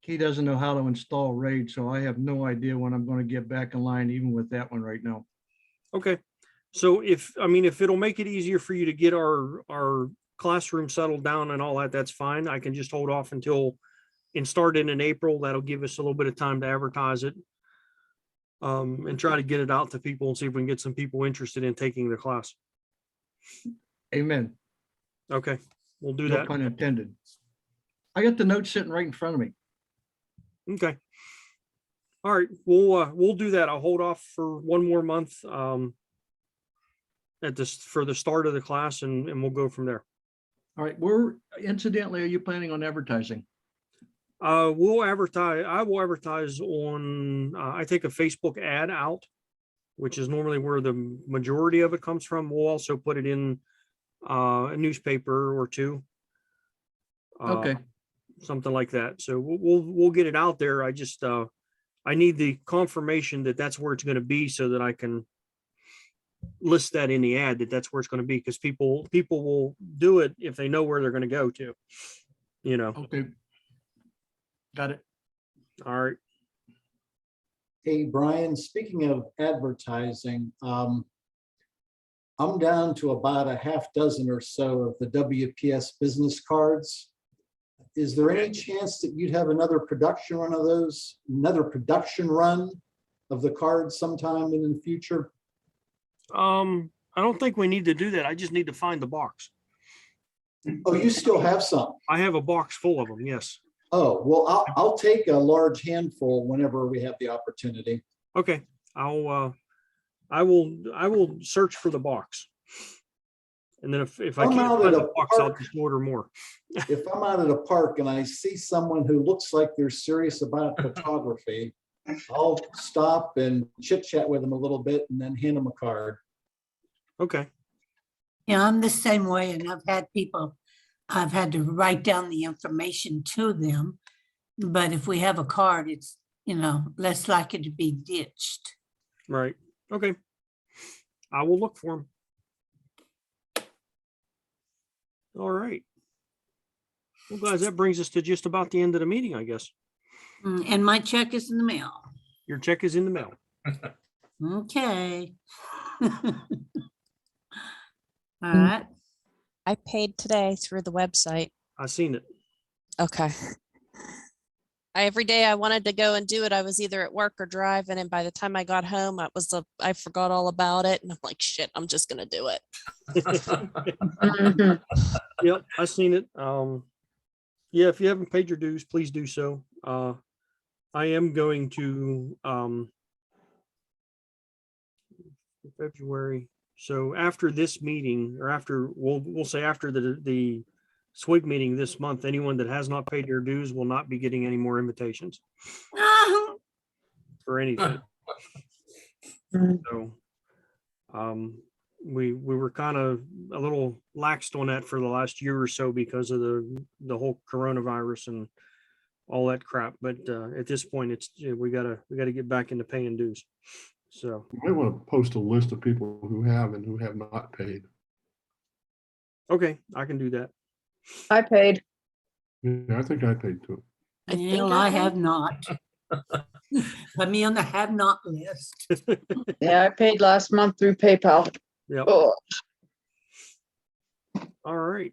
he doesn't know how to install RAID. So I have no idea when I'm going to get back in line, even with that one right now. Okay. So if it'll make it easier for you to get our classroom settled down and all that, that's fine. I can just hold off until and start it in April. That'll give us a little bit of time to advertise it and try to get it out to people and see if we can get some people interested in taking the class. Amen. Okay, we'll do No that. pun intended. I got the note sitting right in front of me. Okay. All right, we'll do that. I'll hold off for one more month for the start of the class and we'll go from there. All right. Incidentally, are you planning on advertising? We'll advertise. I will advertise on, I take a Facebook ad out, which is normally where the majority of it comes from. We'll also put it in a newspaper or two. Okay. Something like that. So we'll get it out there. I just, I need the confirmation that that's where it's going to be so that I can list that in the ad that's where it's going to be, because people will do it if they know where they're going to go to, Okay. Got it. All right. Hey, Brian, speaking of advertising, I'm down to about a half dozen or so of the WPS business cards. Is there any chance that you'd have another production run of those, another production run of the cards sometime in the future? I don't think we need to do that. I just need to find the box. Oh, you still have some? I have a box full of them. Yes. Oh, well, I'll take a large handful whenever we have the opportunity. Okay. I will search for the box. And then if I I'm can't out find at the a box, I'll park. just order more. If I'm out at a park and I see someone who looks like they're serious about photography, I'll stop and chit chat with them a little bit and then hand them a card. Okay. Yeah, I'm the same way, and I've had to write down the information to them But if we have a card, it's, less likely to be ditched. Right. Okay. I will look for them. All right. Well, guys, that brings us to just about the end of the meeting, I guess. And my check is in the mail. Your check is in the mail. Okay. All right. I paid today through the website. I seen it. Okay. Every day I wanted to go and do it, I was either at work or driving, and by the time I got home, I forgot all about it, and I'm like, shit, I'm just gonna do it. Yep, I seen it. Yeah, if you haven't paid your dues, please do so. I am going to February. So after this meeting, or after we'll say after the SWIG meeting this month, anyone that has not paid their dues will not be getting any more invitations for anything. So we were kind of a little laxed on that for the last year or so because of the whole coronavirus and all that crap. But at this point, it's we gotta get back into paying dues. So You might want to post a list of people who have and who have not paid. okay, I can do that. I paid. Yeah, I think I paid too. Well, I have not. Put me on the have not list. Yeah, I paid last month through PayPal. Yep. Oh, All right.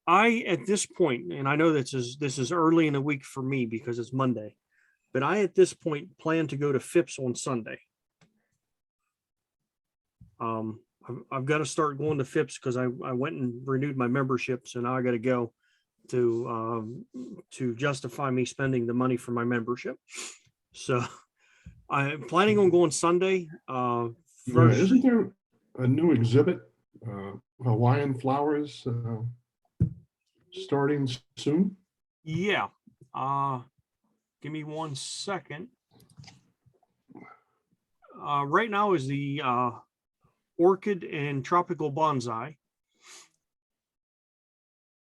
I at this point, and I know this is early in the week for me because it's Monday, but I at this point plan to go to FIPS on Sunday. I've got to start going to FIPS because I went and renewed my membership, so now I got to go to justify me spending the money for my membership. So I'm planning on going Sunday. Yeah, First, isn't there a new exhibit, Hawaiian flowers, starting soon? yeah. Give me 1 second. Right now is the orchid and tropical bonsai.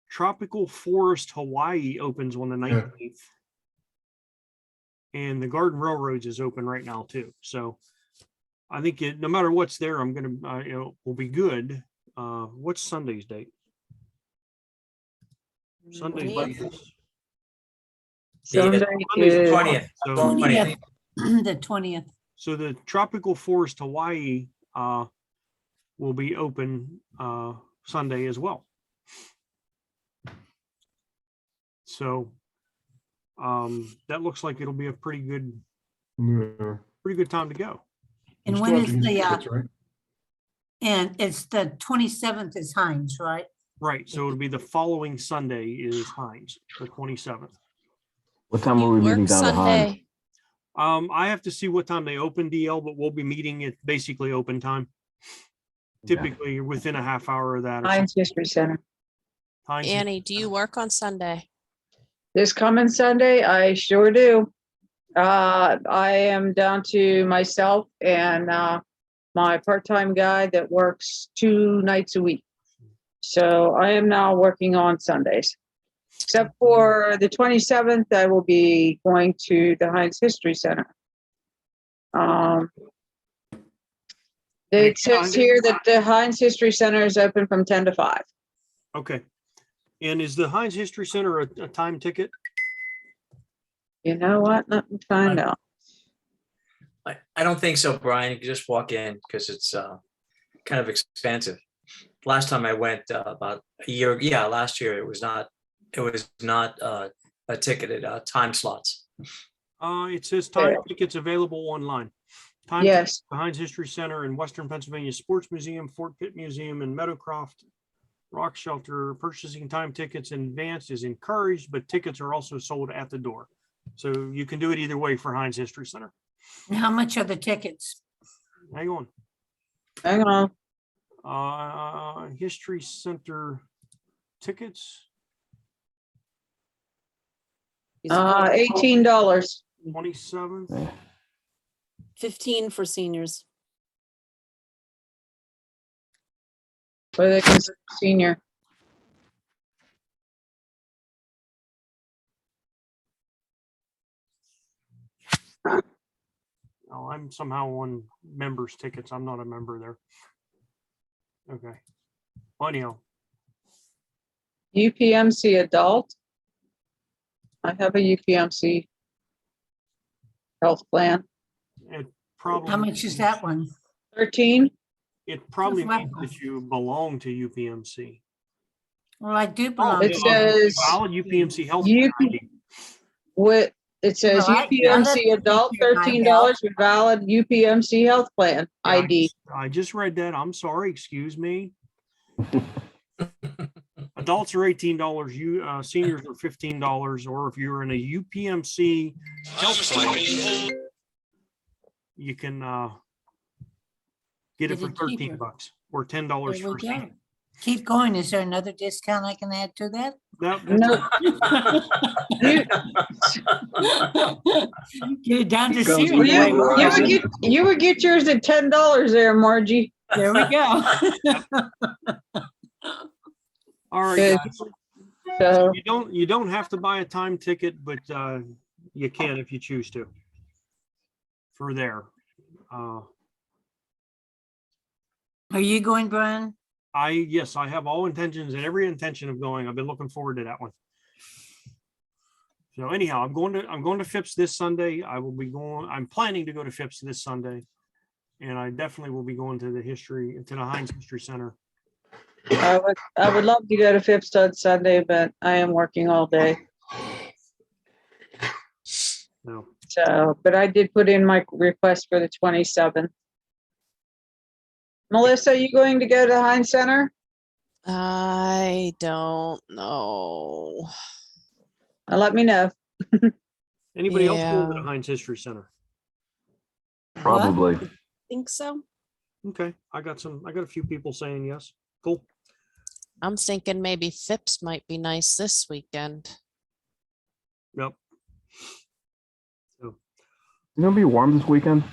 Tropical Forest Hawaii opens on the 19th. And the Garden Railroads is open right now too. So I think no matter what's there, I'm going to, will be good. What's Sunday's date? Sunday's 20th. Sunday is 20th. So, 20th. The 20th. so the Tropical Forest Hawaii will be open Sunday as well. So that looks like it'll be a pretty good time to go. And when is the and it's the 27th is Heinz, right? Right. So it'll be the following Sunday is Heinz, the 27th. What time are we meeting down at Heinz? I have to see what time they open, DL, but we'll be meeting at basically open time. Typically within a half hour of that. Or Heinz History Center. Heinz Annie, do you work on Sunday? This coming Sunday, I sure do. I am down to myself and my part-time guy that works 2 nights a week. So I am now working on Sundays. Except for the 27th, I will be going to the Heinz History Center. It says here that the Heinz History Center is open from 10 to 5. Okay. And is the Heinz History Center a time ticket? You know what? Let me find out. I don't think so, Brian. You can just walk in because it's kind of expensive. Last time I went about a year, last year it was not a ticketed time slots. It says time tickets available online. Time Yes. tickets, the Heinz History Center and Western Pennsylvania Sports Museum, Fort Pitt Museum, and Meadowcroft Rock Shelter. Purchasing time tickets in advance is encouraged, but tickets are also sold at the door. So you can do it either way for Heinz History Center. And how much are the tickets? Hang on. Hang on. History Center tickets. $18. 27th. 15 for seniors. What do they consider senior? Oh, I'm somehow on members tickets. I'm not a member there. Okay. Well, anyhow, UPMC adult. I have a UPMC health plan. it probably. How much is that one? 13. It probably Just means one. that you belong to UPMC. Well, I do belong. It to says Valid UPMC health. UP ID. With, it says Well, I- UPMC adult, $13 with valid UPMC health plan Yeah, I ID. I just read that. I'm sorry. Excuse me. Adults are $18. Seniors are $15. Or if you're in a UPMC health plan, you can get it Get for it 13 cheaper. bucks or $10 There for we a senior. go. Keep going. Is there another discount I can add to that? No, No. Get it down to It goes zero. with Wait, the You would get yours at $10 there, Margie. there we go. all right, Good. guys. So, You don't have to buy a time ticket, but you can if you choose to. For there. Are you going, Brian? Yes, I have all intentions and every intention of going. I've been looking forward to that one. So anyhow, I'm going to Phipps this Sunday. I'm planning to go to Phipps this Sunday. And I definitely will be going to the Heinz History Center. I would love to go to Phipps on Sunday, but I am working all day. No. So, but I did put in my request for the 27th. Melissa, are you going to go to Heinz Center? I don't know. Let me know. Anybody else going to Yeah. the Heinz History Center? Probably. Think so? Okay, I got a few people saying yes. Cool. I'm thinking maybe Phipps might be nice this weekend. Yep. It's gonna be warm this weekend.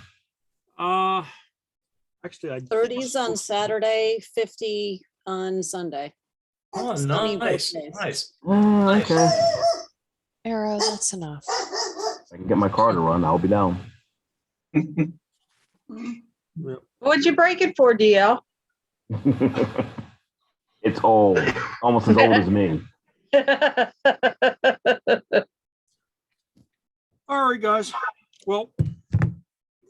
Actually, 30s on Saturday, 50 on Sunday. Oh, Sunny both nice, days. nice. Okay. Arrow, that's enough. If I can get my car to run, I'll be down. What'd you break it for, DL? It's old, almost as old as me. All right, guys. Well,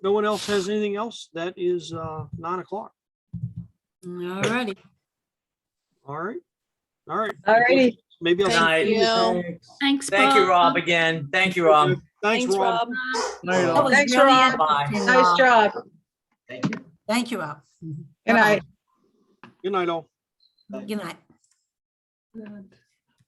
no one else has anything else. That is 9 o'clock. All righty. All right. All right. All righty. Maybe I'll Thank see you. Thanks, Thank you, Bob. Rob, again. Thank you, Rob. Thanks, Rob. That was Thanks, really Rob. interesting, Nice Rob. job. Thank you, Rob. Good night. Good night, all. Good night.